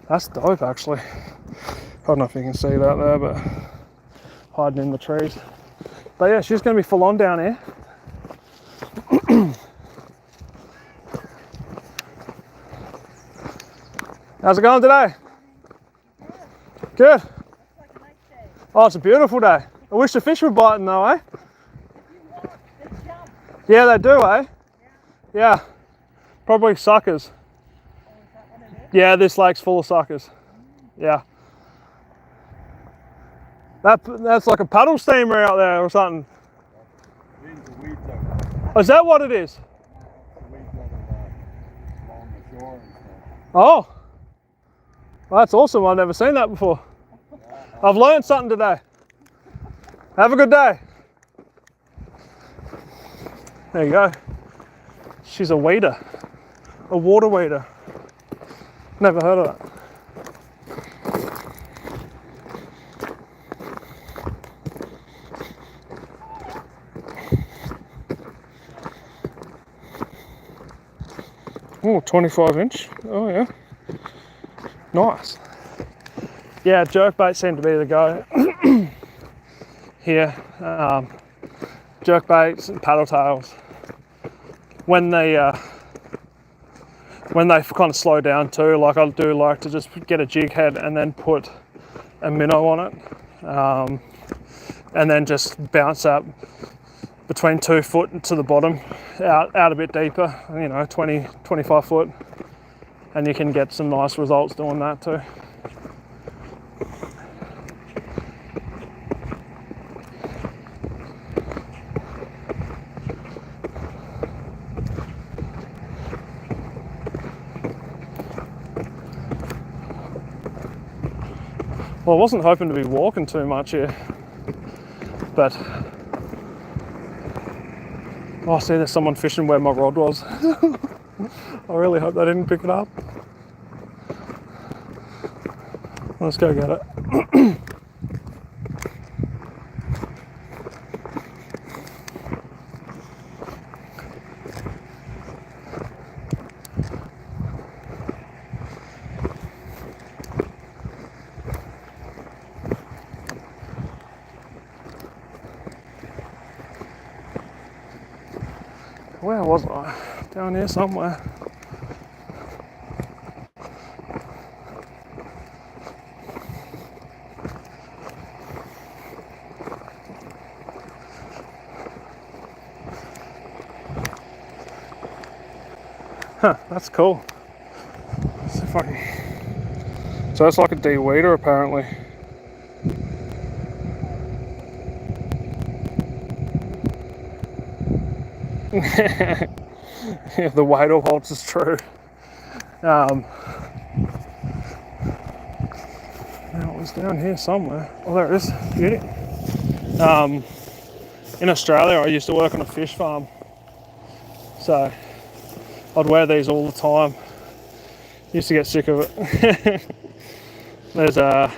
that's dope actually. I don't know if you can see that there, but hiding in the trees. But yeah, she's gonna be full on down here. How's it going today? Good. Oh, it's a beautiful day. I wish the fish were biting though, eh? Yeah, they do, eh? Yeah. Probably suckers. Yeah, this lake's full of suckers. Yeah. That's like a paddle steamer out there or something. Oh, is that what it is? Oh. Well, that's awesome. I've never seen that before. I've learned something today. Have a good day. There you go. She's a weeder. A water weeder. Never heard of that. Oh, 25 inch. Oh yeah. Nice. Yeah, jerkbait seem to be the go here. Jerkbaits and paddle tails. When they kind of slow down too, like I do like to just get a jig head and then put a minnow on it, and then just bounce up between 2 foot to the bottom, out a bit deeper, 20, 25 foot, and you can get some nice results doing that too. Well, I wasn't hoping to be walking too much here, but oh, see, there's someone fishing where my rod was. I really hope they didn't pick it up. Let's go get it. Where was I? Down here somewhere. Huh, that's cool. Let's see if I can... So that's like a de-weeder apparently. Yeah, the weight of holds is true. Now it was down here somewhere. Oh, there it is. Beauty. In Australia, I used to work on a fish farm, so I'd wear these all the time. Used to get sick of it. There's a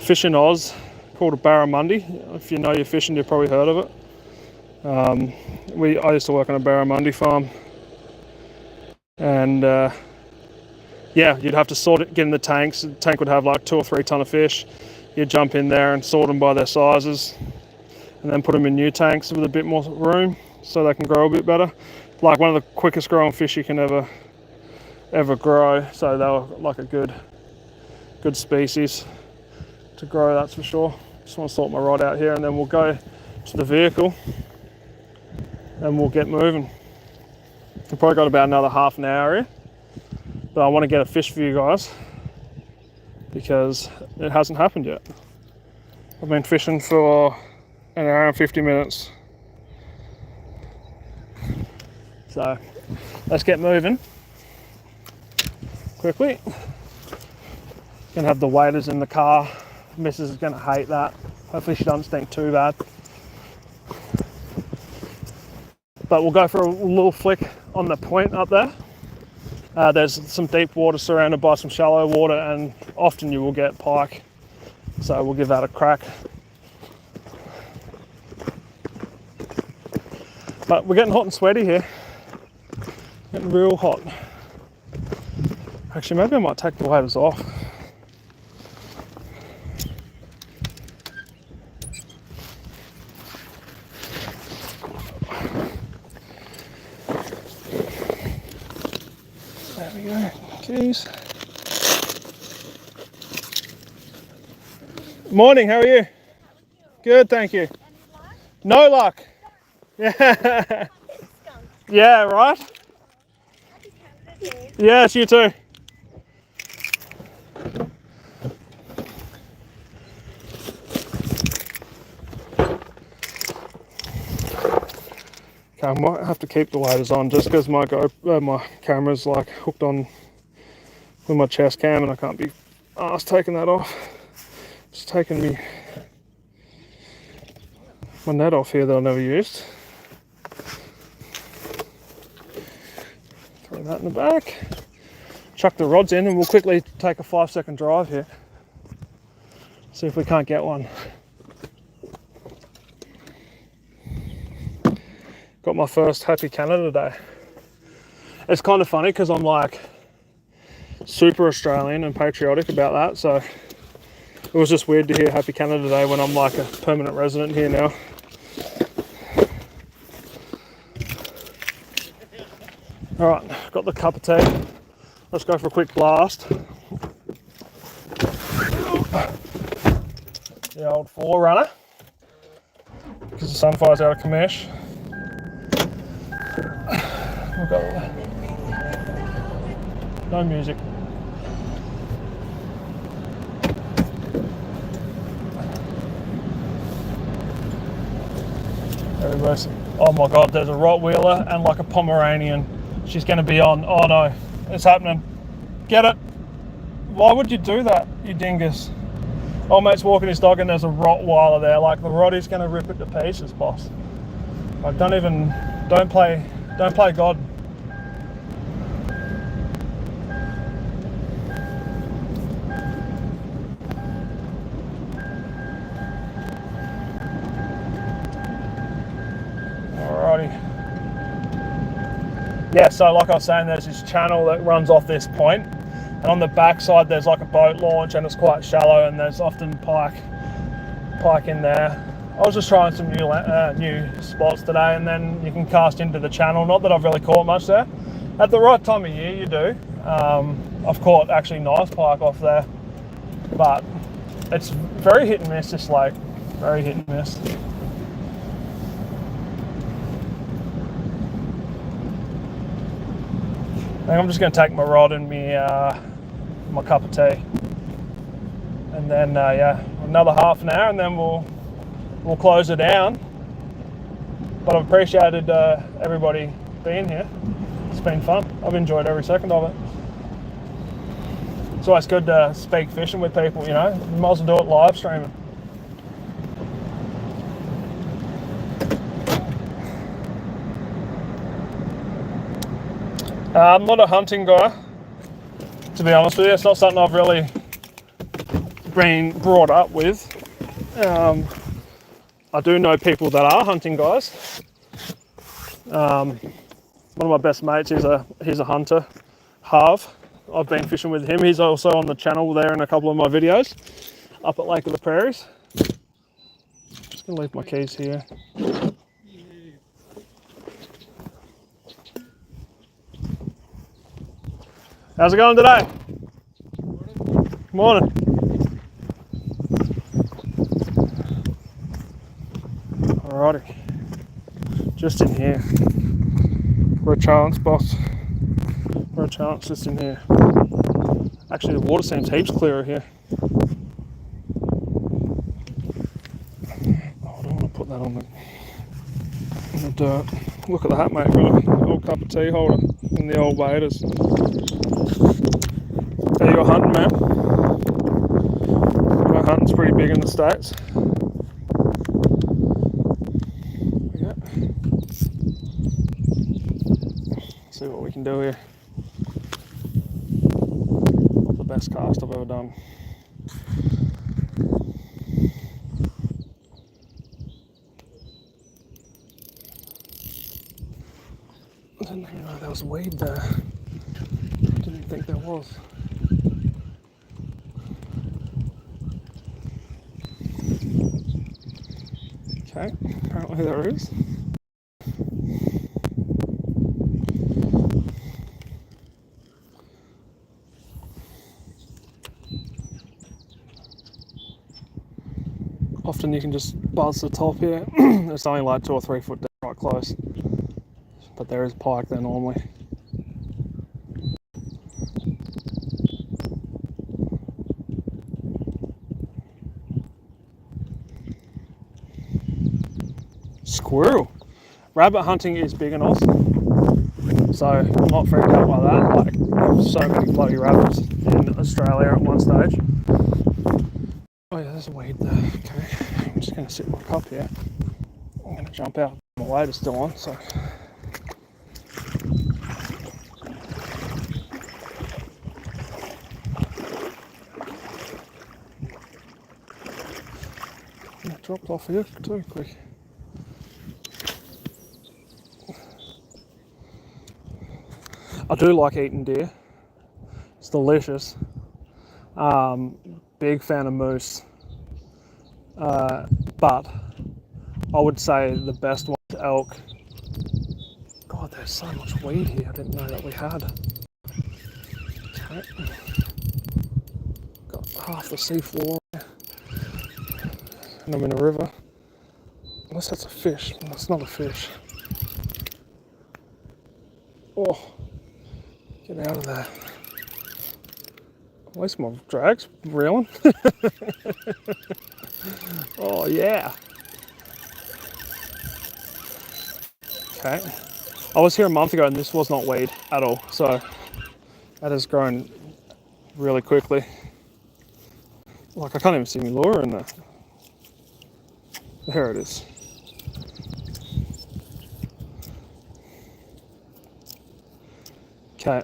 fish in Oz called a barramundi. If you know your fishing, you've probably heard of it. I used to work on a barramundi farm, and yeah, you'd have to sort it, get in the tanks. The tank would have like 2 or 3 ton of fish. You'd jump in there and sort them by their sizes, and then put them in new tanks with a bit more room so they can grow a bit better. Like one of the quickest growing fish you can ever grow. So they were like a good species to grow, that's for sure. Just want to sort my rod out here, and then we'll go to the vehicle and we'll get moving. We've probably got about another half an hour here, but I want to get a fish for you guys because it hasn't happened yet. I've been fishing for an hour and 50 minutes. So let's get moving quickly. Gonna have the waders in the car. Missus is gonna hate that. Hopefully she doesn't stink too bad. But we'll go for a little flick on the point up there, There's some deep water surrounded by some shallow water, and often you will get pike. So we'll give that a crack. But we're getting hot and sweaty here. Getting real hot. Actually, maybe I might take the waders off. There we go. Keys. Morning, how are you? Good, thank you. No luck. Yeah. Yeah, right? Yes, you too. Okay, I might have to keep the waders on just because my camera's like hooked on with my chest cam and I can't be arsed taking that off. It's taking me my net off here that I never used. Throw that in the back. Chuck the rods in and we'll quickly take a 5-second drive here. See if we can't get one. Got my first Happy Canada Day. It's kind of funny because I'm like super Australian and patriotic about that, so it was just weird to hear Happy Canada Day when I'm like a permanent resident here now. Alright, got the cup of tea. Let's go for a quick blast. The old 4Runner, because the Sunfire's out of commish. We've got no music. Everybody's, oh my god, there's a Rottweiler and like a Pomeranian. She's going to be on. Oh no, it's happening. Get it? Why would you do that, you dingus? Old mate's walking his dog and there's a Rottweiler there. Like the Rottie's going to rip it to pieces, boss. Like don't play God. Yeah, so like I was saying, there's this channel that runs off this point, and on the back side there's like a boat launch and it's quite shallow and there's often pike in there. I was just trying some new spots today, and then you can cast into the channel. Not that I've really caught much there. At the right time of year you do. I've caught actually nice pike off there, but it's very hit and miss this lake, very hit and miss. I think I'm just going to take my rod and my cup of tea, and then yeah, another half an hour, and then we'll close it down. But I've appreciated everybody being here. It's been fun. I've enjoyed every second of it. It's always good to speak fishing with people, you know. You might as well do it live streaming. I'm not a hunting guy, to be honest with you. It's not something I've really been brought up with. I do know people that are hunting guys. One of my best mates, he's a hunter, Harv. I've been fishing with him. He's also on the channel there in a couple of my videos up at Lake of the Prairies. Just gonna leave my keys here. How's it going today? Morning. Alrighty. Just in here. For a chance, boss. For a chance, just in here. Actually, the water seems heaps clearer here. Oh, I don't want to put that on the dirt. Look at the hat, mate. Got an old cup of tea holder and the old waders. How you got hunting, man? My hunting's pretty big in the States. Yeah. See what we can do here. longest cast I've ever done. I didn't even know there was weed there. Didn't think there was. Okay, apparently there is. Often you can just buzz the top here. It's only like 2 or 3 foot down, right close. But there is pike there normally. Squirrel. Rabbit hunting is big in Oz, so I'm not freaked out by that. Like, there's so many bloody rabbits in Australia at one stage. Oh yeah, there's a weed there. Okay, I'm just going to sit in my cup here. I'm going to jump out. My weight is still on, so. It dropped off here too quick. I do like eating deer. It's delicious. Big fan of moose. But I would say the best one is elk. God, there's so much weed here. I didn't know that we had. Okay. Got half the seafloor. And I'm in a river. Unless that's a fish. That's not a fish. Oh, get out of there. At least my drag's reeling. Oh yeah. Okay. I was here a month ago and this was not weed at all. So that has grown really quickly. Like I can't even see my lure in there. There it is. Okay.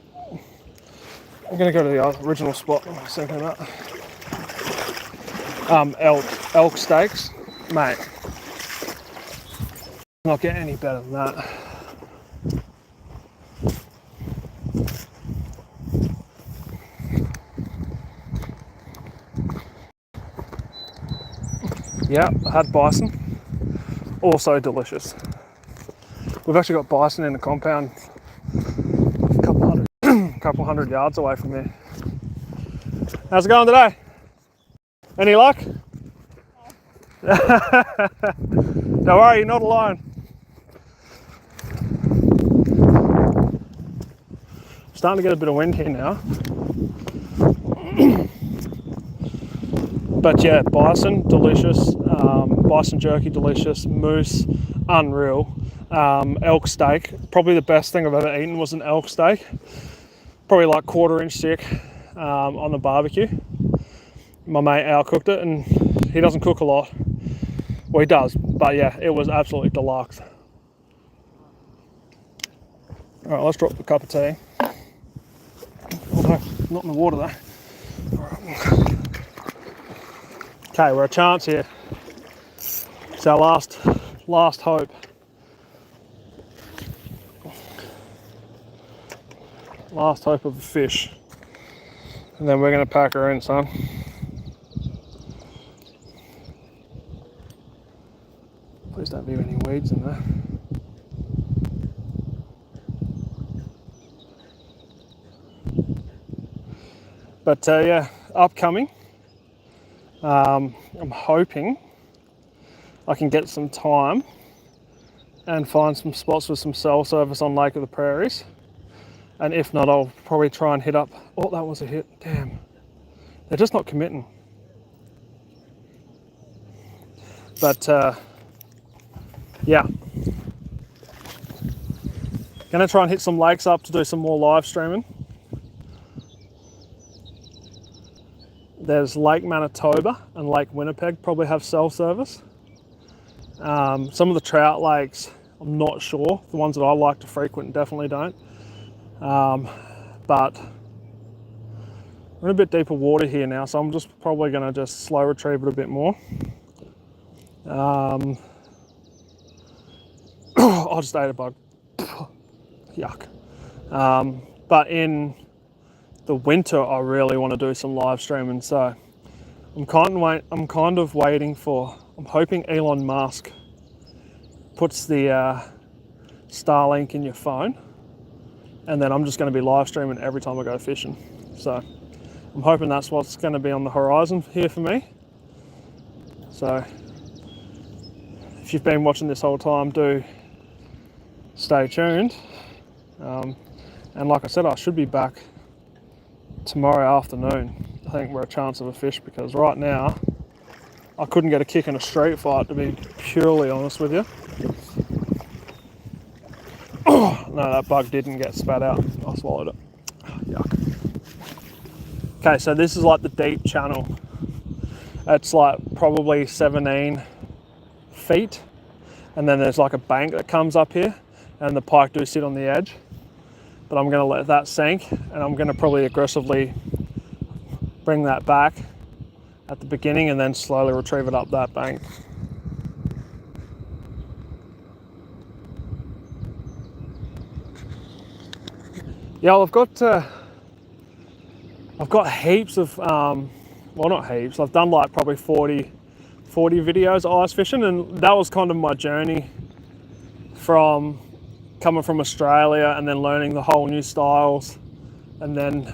I'm gonna go to the original spot I was thinking about. Elk steaks, mate. Not getting any better than that. Yeah, I had bison. Also delicious. We've actually got bison in the compound a couple hundred yards away from here. How's it going today? Any luck? Don't worry, you're not alone. Starting to get a bit of wind here now. But yeah, bison, delicious. Bison jerky, delicious. Moose, unreal. Elk steak, probably the best thing I've ever eaten was an elk steak. Probably like 1/4 inch thick on the barbecue. My mate Al cooked it, and he doesn't cook a lot. Well, he does, but yeah, it was absolutely deluxe. All right, let's drop the cup of tea. Oh no, not in the water though. All right. Okay, we're a chance here. It's our last hope. Last hope of a fish. And then we're gonna pack her in, son. Please don't be any weeds in there. But yeah, upcoming. I'm hoping I can get some time and find some spots with some cell service on Lake of the Prairies. And if not, I'll probably try and hit up. Oh, that was a hit. Damn. They're just not committing. But yeah. Gonna try and hit some lakes up to do some more live streaming. There's Lake Manitoba and Lake Winnipeg probably have cell service. Some of the trout lakes, I'm not sure. The ones that I like to frequent definitely don't. But We're in a bit deeper water here now, so I'm just probably going to just slow retrieve it a bit more. I just ate a bug. Yuck. But in the winter, I really want to do some live streaming, so I'm kind of waiting for. I'm hoping Elon Musk puts the Starlink in your phone, and then I'm just going to be live streaming every time I go fishing. So I'm hoping that's what's going to be on the horizon here for me. So if you've been watching this whole time, do stay tuned. And like I said, I should be back tomorrow afternoon. I think we're a chance of a fish, because right now I couldn't get a kick in a street fight, to be purely honest with you. No, that bug didn't get spat out. I swallowed it. Yuck. Okay, so this is like the deep channel. It's like probably 17 feet. And then there's like a bank that comes up here, and the pike do sit on the edge. But I'm going to let that sink, and I'm going to probably aggressively bring that back at the beginning and then slowly retrieve it up that bank. Yeah, I've got heaps of, well, not heaps, I've done like probably 40 videos of ice fishing, and that was kind of my journey from coming from Australia and then learning the whole new styles, and then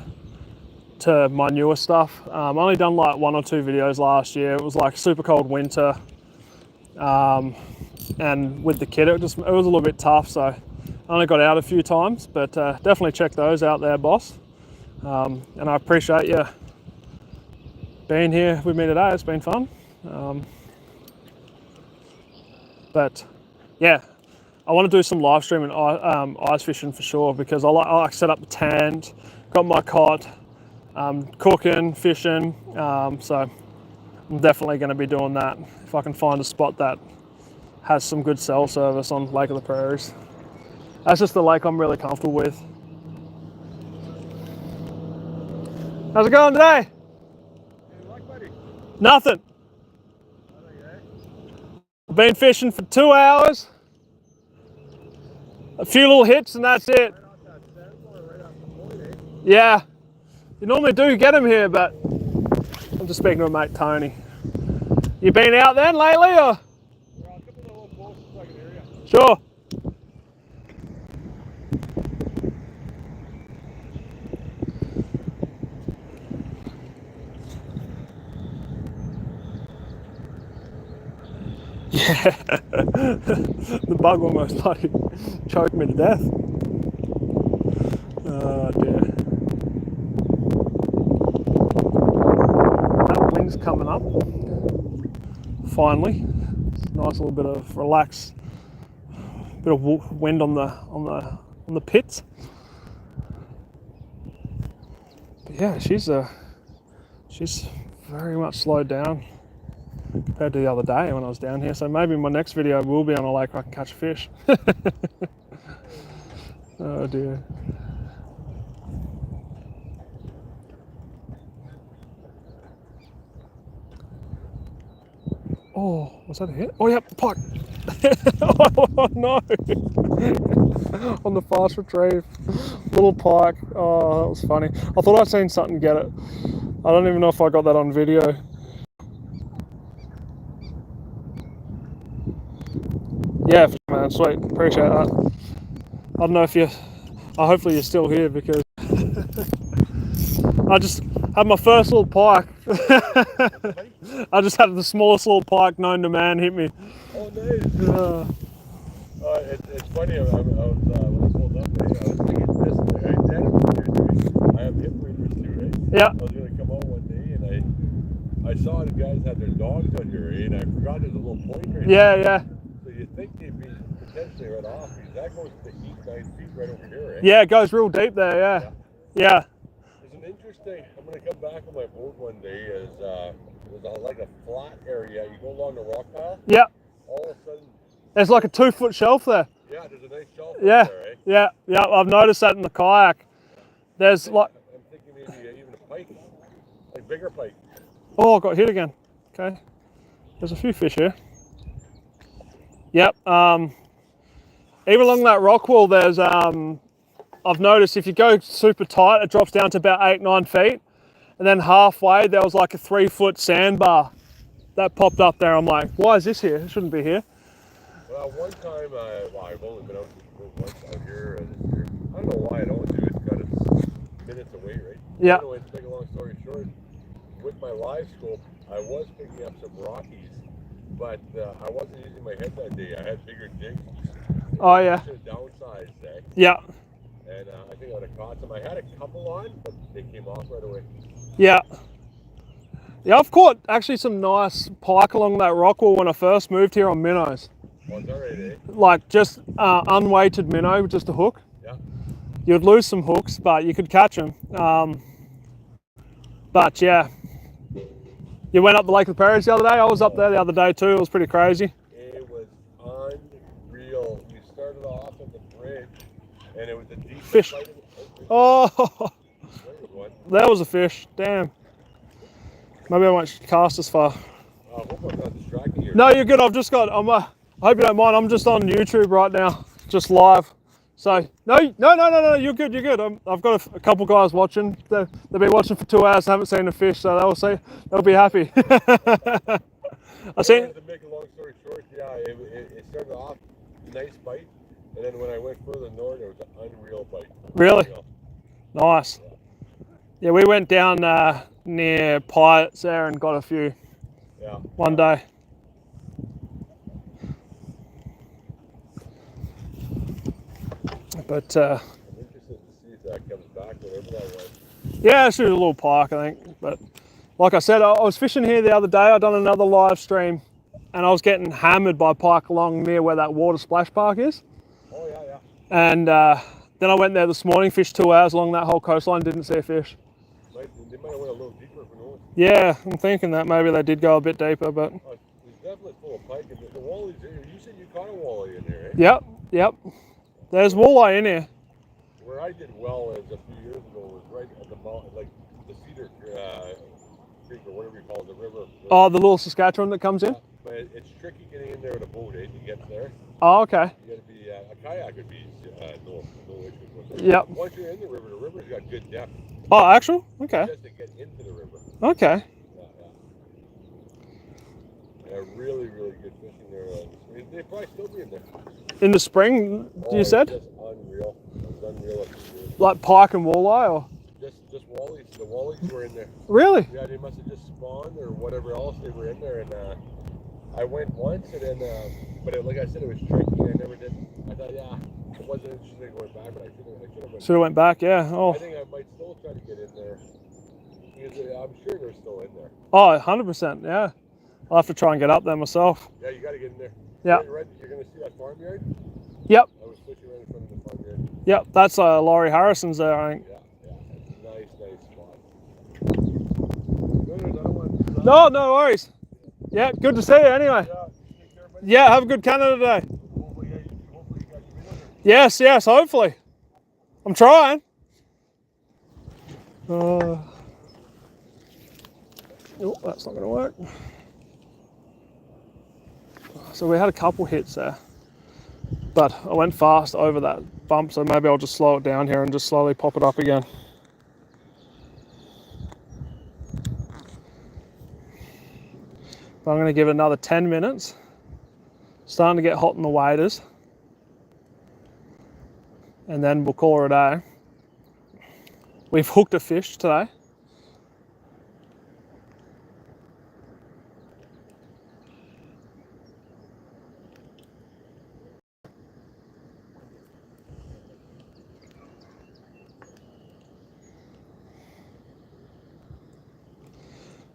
to my newer stuff. I've only done like 1 or 2 videos last year. It was like super cold winter, and with the kid it was a little bit tough, so I only got out a few times, but definitely check those out there, boss. And I appreciate you being here with me today. It's been fun. But yeah, I want to do some live streaming ice fishing for sure, because I like set up the tent, got my cot, cooking, fishing. So I'm definitely going to be doing that if I can find a spot that has some good cell service on Lake of the Prairies. That's just the lake I'm really comfortable with. How's it going today? Nothing. I've been fishing for 2 hours. A few little hits and that's it. Yeah. You normally do get them here, but I'm just speaking to my mate Tony. You been out then lately, or? Yeah, a couple of little posts like an area. Sure. Yeah, the bug almost bloody choked me to death. Oh dear. That wind's coming up. Finally, it's a nice little bit of relax, bit of wind on the pits. But yeah, she's very much slowed down compared to the other day when I was down here. So maybe my next video will be on a lake where I can catch a fish. Oh dear. Oh, was that a hit? Oh, yep, pike. Oh no. On the fast retrieve. Little pike. Oh, that was funny. I thought I'd seen something get it. I don't even know if I got that on video. Yeah, man, sweet. Appreciate that. I don't know if hopefully you're still here, because I just had my first little pike. I just had the smallest little pike known to man hit me. Oh, nice. It's funny, when I was holding up, I was thinking this, I have hip waders too, right? Yeah. I was going to come out one day, and I saw the guys had their dogs on here, and I forgot there's a little point right Yeah, there. yeah. So you think they'd be potentially right off, because that goes to 8-9 feet right over here, right? Yeah, it goes real deep there, yeah. Yeah. There's an interesting, I'm going to come back on my boat one day, there's like a flat area, you go along the rock pile. Yeah. All of a sudden, there's like a 2-foot shelf there. Yeah, there's a nice shelf Yeah, there, eh? yeah. I've noticed that in the kayak. There's like... I'm thinking maybe even a pike. bigger pike. Oh, I got hit again. Okay. There's a few fish here. Yep. Even along that rock wall, there's I've noticed if you go super tight, it drops down to about 8-9 feet, and then halfway there was like a 3-foot sandbar that popped up there. I'm like, why is this here? It shouldn't be here. Well, one time, well, I've only been out once out here this year. I don't know why I don't do it. It's got its minutes away, right? Yeah. Anyway, to make a long story short, with my live scope, I was picking up some Rockies, but I wasn't using my head that day. I had bigger jigs. Oh yeah. I should have downsized, eh? Yeah. And I think I would have caught some. I had a couple on, but they came off right away. Yeah. Yeah, I've caught actually some nice pike along that rock wall when I first moved here on minnows. Oh, it's all right, eh? Like just unweighted minnow with just a hook. Yeah. You'd lose some hooks, but you could catch them. But yeah, you went up the Lake of the Prairies the other day. I was up there the other day too. It was pretty crazy. It was unreal. We started off at the bridge, and it was a deep Fish. Oh, one. there was a fish. Damn. Maybe I won't cast as far. I hope I'm not distracting you. No, you're good. I've just got. I hope you don't mind. I'm just on YouTube right now, just live. So no. You're good. You're good. I've got a couple guys watching. They've been watching for 2 hours. Haven't seen a fish, so they'll be happy. I seen. To make a long story short, yeah, it started off nice bite, and then when I went further north, it was an unreal bite. Really? Unreal. Nice. Yeah, we went down near Pike there and got a few. Yeah. One day. But I'm interested to see if that comes back, whatever that was. yeah, it's just a little pike, I think. But like I said, I was fishing here the other day. I done another live stream, and I was getting hammered by pike along near where that water splash park is. Oh yeah, yeah. And then I went there this morning, fished 2 hours along that whole coastline, didn't see a fish. They might have went a little deeper for no one. Yeah, I'm thinking that maybe they did go a bit deeper, but. It's definitely full of pike, and the walleys. You said you caught a walleye in there, eh? Yep. There's walleye in here. Where I did well is a few years ago was right at the mountain, like the Cedar Creek or whatever you call it, the river. Oh, the little Saskatchewan that comes in? But it's tricky getting in there with a boat, eh, to get there. Oh, okay. You gotta be, a kayak would be no issues with it. Yep. Once you're in the river's got good depth. Oh, actual? Okay. Just to get into the river. Okay. Yeah, really, really good fishing there. They'd probably still be in there. In the spring, you said? It's just unreal. It's unreal. Like pike and walleye, or? Just walleys. The walleys were in there. Really? Yeah, they must have just spawned or whatever else they were in there. And I went once, and then, but like I said, it was tricky. I never did. I thought, yeah, it wasn't interesting going back, but I should have went. Should have went back, yeah. Oh. I think I might still try to get in there. Because I'm sure they're still in there. Oh, 100%, yeah. I'll have to try and get up there myself. Yeah, you got to get in there. Yeah. You're going to see that farmyard? Yep. I was fishing right in front of the farmyard. Yep, that's Laurie Harrison's there, I think. Yeah. It's a nice spot. There's another one. No worries. Yeah, good to see you anyway. Yeah, have a good Canada Day. Hopefully you got your video. Yes, hopefully. I'm trying. Oh, that's not going to work. So we had a couple hits there, but I went fast over that bump, so maybe I'll just slow it down here and just slowly pop it up again. But I'm going to give it another 10 minutes. Starting to get hot in the waders. And then we'll call it a day. We've hooked a fish today.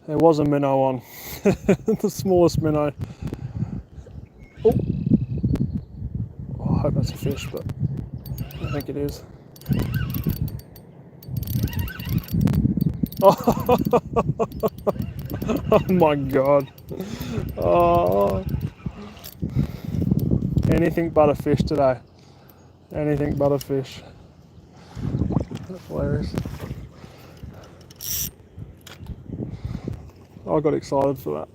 There was a minnow on, the smallest minnow. Oh, I hope that's a fish, but I think it is. Oh, oh my God. Oh. Anything but a fish today. Anything but a fish. That's hilarious. I got excited for that.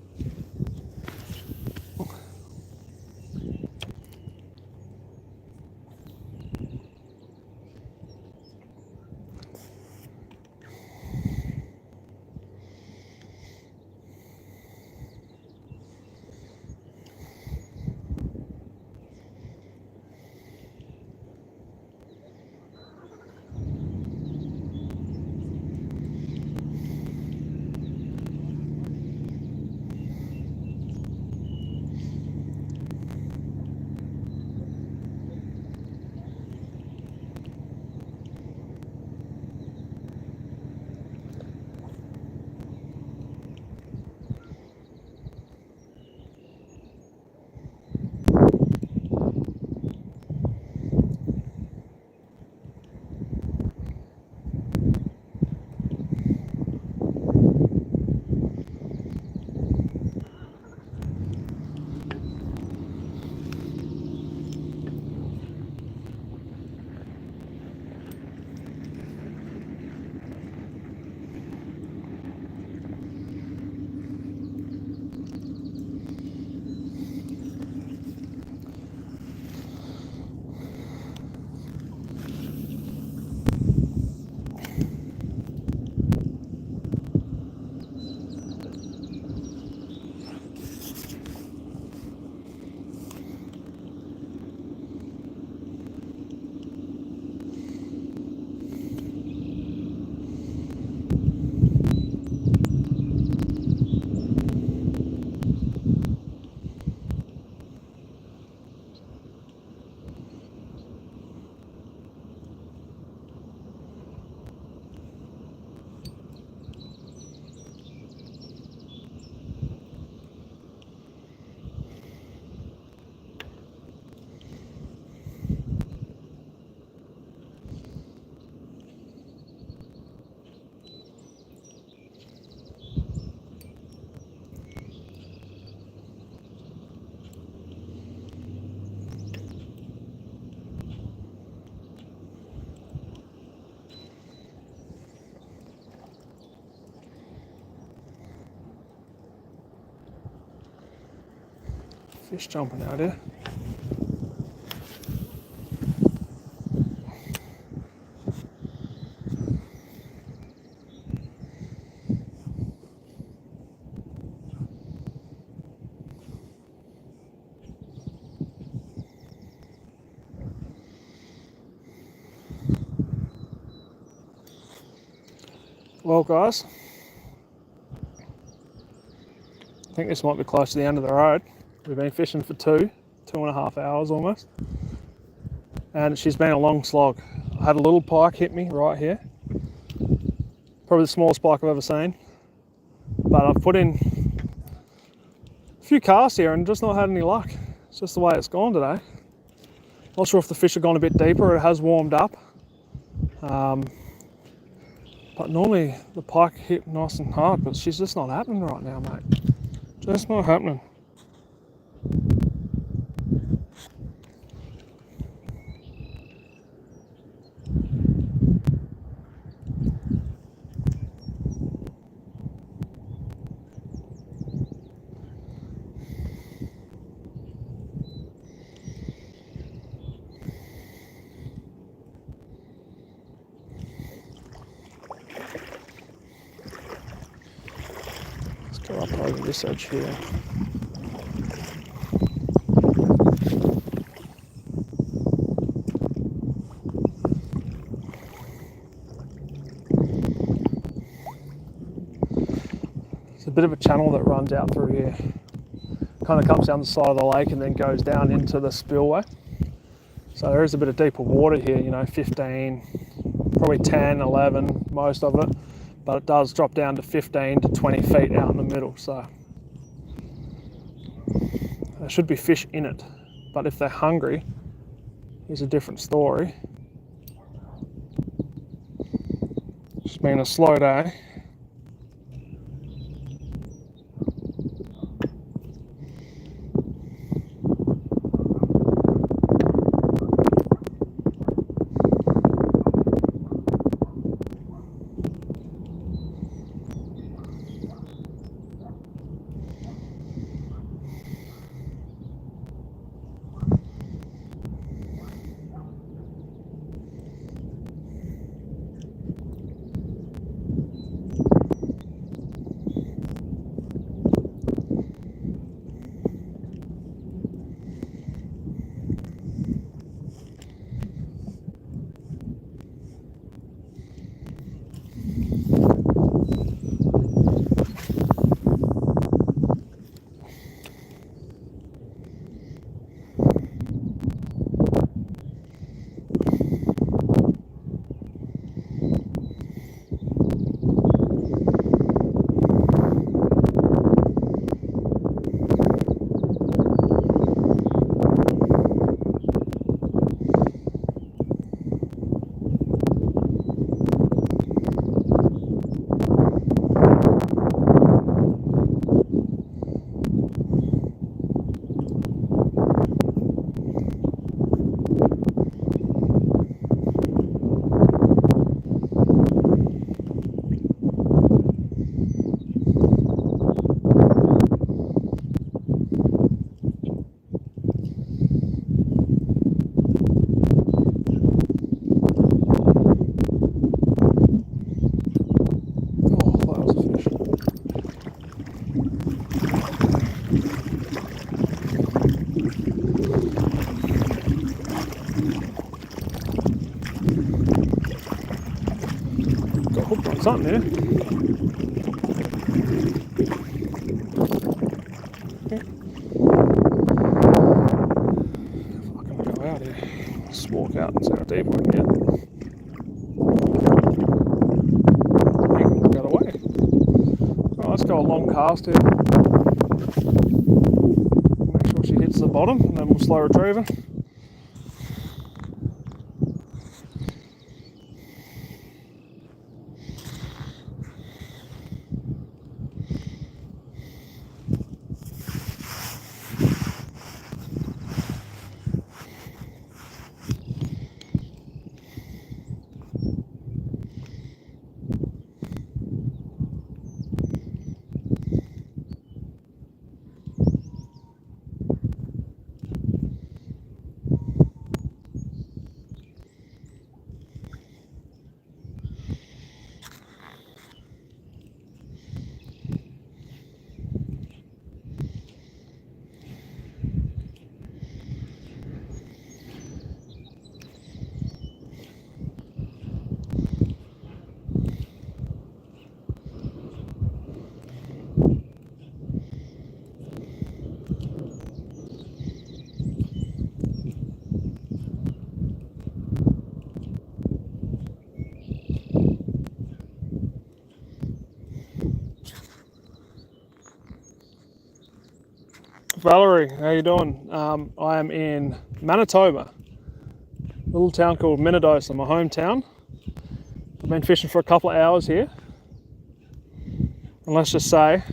Fish jumping out here. Well guys, I think this might be close to the end of the road. We've been fishing for 2.5 hours almost. And she's been a long slog. I had a little pike hit me right here. Probably the smallest pike I've ever seen. But I've put in a few casts here and just not had any luck. It's just the way it's gone today. Not sure if the fish have gone a bit deeper or it has warmed up. But normally the pike hit nice and hard, but she's just not happening right now, mate. Just not happening. Let's go up over this edge here. It's a bit of a channel that runs out through here. Kind of comes down the side of the lake and then goes down into the spillway. So there is a bit of deeper water here, you know, 15, probably 10, 11, most of it. But it does drop down to 15 to 20 feet out in the middle. So there should be fish in it. But if they're hungry, is a different story. It's been a slow day. something here. If I can go out here, just walk out and see how deep I can get. You can walk out away. Right, let's go a long cast here. Make sure she hits the bottom, and then we'll slow retrieve her. Valerie, how you doing? I am in Manitoba, a little town called Minnedosa, my hometown. I've been fishing for a couple of hours here, and let's just say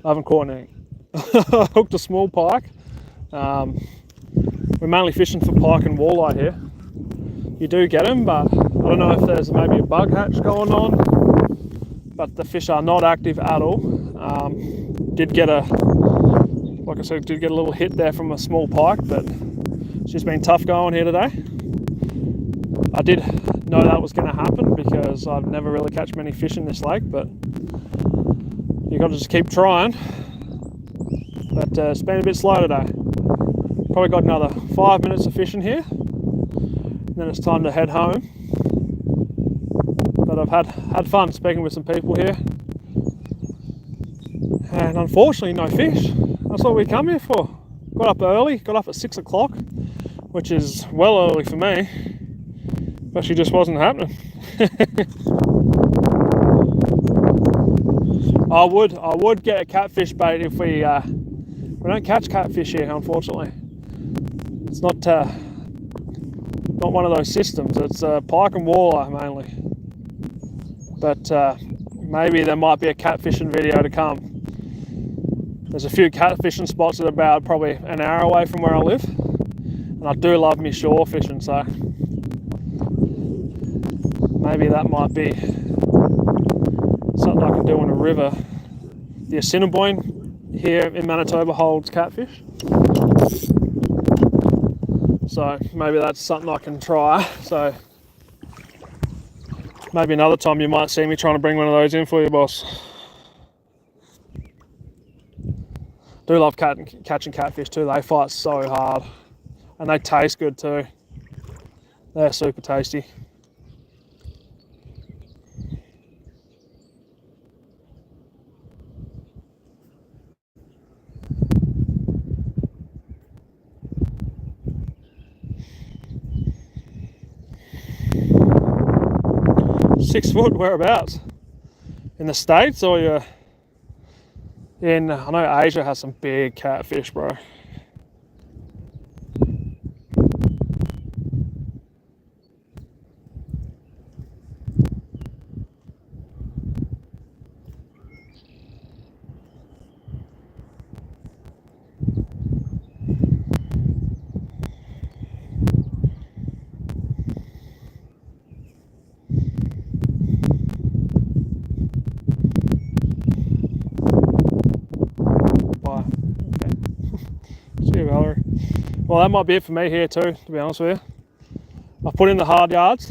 I haven't caught anything. I hooked a small pike. We're mainly fishing for pike and walleye here. You do get them, but I don't know if there's maybe a bug hatch going on, but the fish are not active at all. Did get a little hit there from a small pike, but she's been tough going here today. I did know that was going to happen because I've never really catch many fish in this lake, but you got to just keep trying. But it's been a bit slow today. Probably got another 5 minutes of fishing here, and then it's time to head home. But I've had fun speaking with some people here. And unfortunately, no fish. That's what we come here for. Got up early, got up at 6 o'clock, which is well early for me, but she just wasn't happening. I would get a catfish bait if we don't catch catfish here, unfortunately. It's not one of those systems. It's pike and walleye mainly. But maybe there might be a catfishing video to come. There's a few catfishing spots that are about probably an hour away from where I live, and I do love me shore fishing, so maybe that might be something I can do in a river. The Assiniboine here in Manitoba holds catfish, so maybe that's something I can try. So maybe another time you might see me trying to bring one of those in for you, boss. Do love catching catfish too. They fight so hard, and they taste good too. They're super tasty. Six foot, whereabouts? In the States, or you're in, I know Asia has some big catfish, bro. Well, that might be it for me here too, to be honest with you. I've put in the hard yards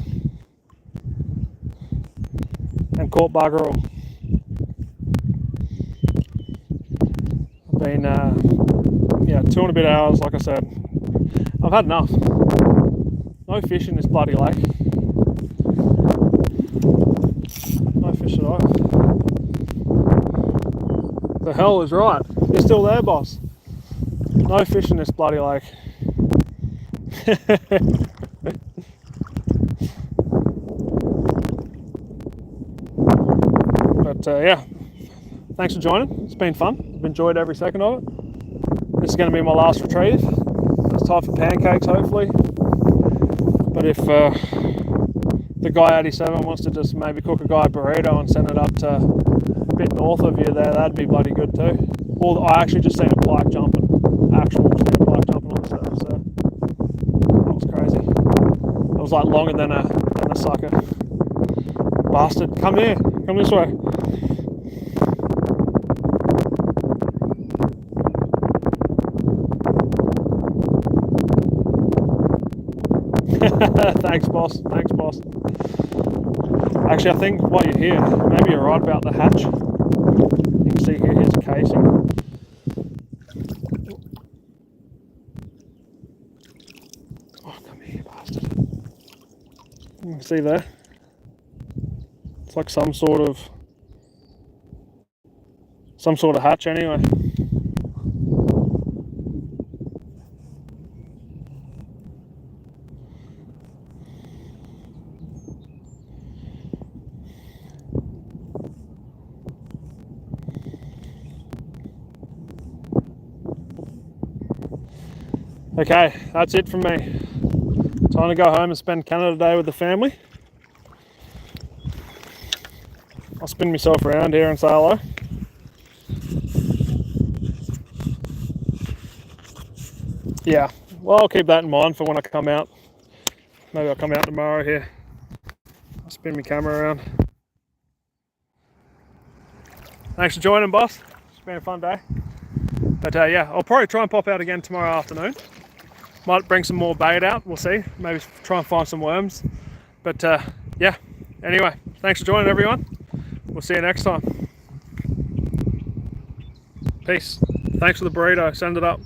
and caught bugger all. I've been, 2 and a bit hours, like I said. I've had enough. No fish in this bloody lake. The hell is right. You're still there, boss. No fish in this bloody lake. But yeah, thanks for joining. It's been fun. I've enjoyed every second of it. This is going to be my last retrieve. It's time for pancakes, hopefully. But if the guy 87 wants to just maybe cook a guy a burrito and send it up to a bit north of you there, that'd be bloody good too. Well, I actually just seen a pike jumping. Actual pike jumping on the surface there. That was crazy. It was like longer than a sucker. Bastard, come here. Come this way. Thanks, boss. Thanks, boss. Actually, I think while you're here, maybe you're right about the hatch. You can see here, here's a casing. Oh, come here, bastard. You can see there. It's like some sort of hatch anyway. Okay, that's it from me. Time to go home and spend Canada Day with the family. I'll spin myself around here and say hello. Yeah, well, I'll keep that in mind for when I come out. Maybe I'll come out tomorrow here. I'll spin my camera around. Thanks for joining, boss. It's been a fun day. But yeah, I'll probably try and pop out again tomorrow afternoon. Might bring some more bait out, we'll see. Maybe try and find some worms. But yeah, anyway, thanks for joining, everyone. We'll see you next time. Peace. Thanks for the burrito. Send it up.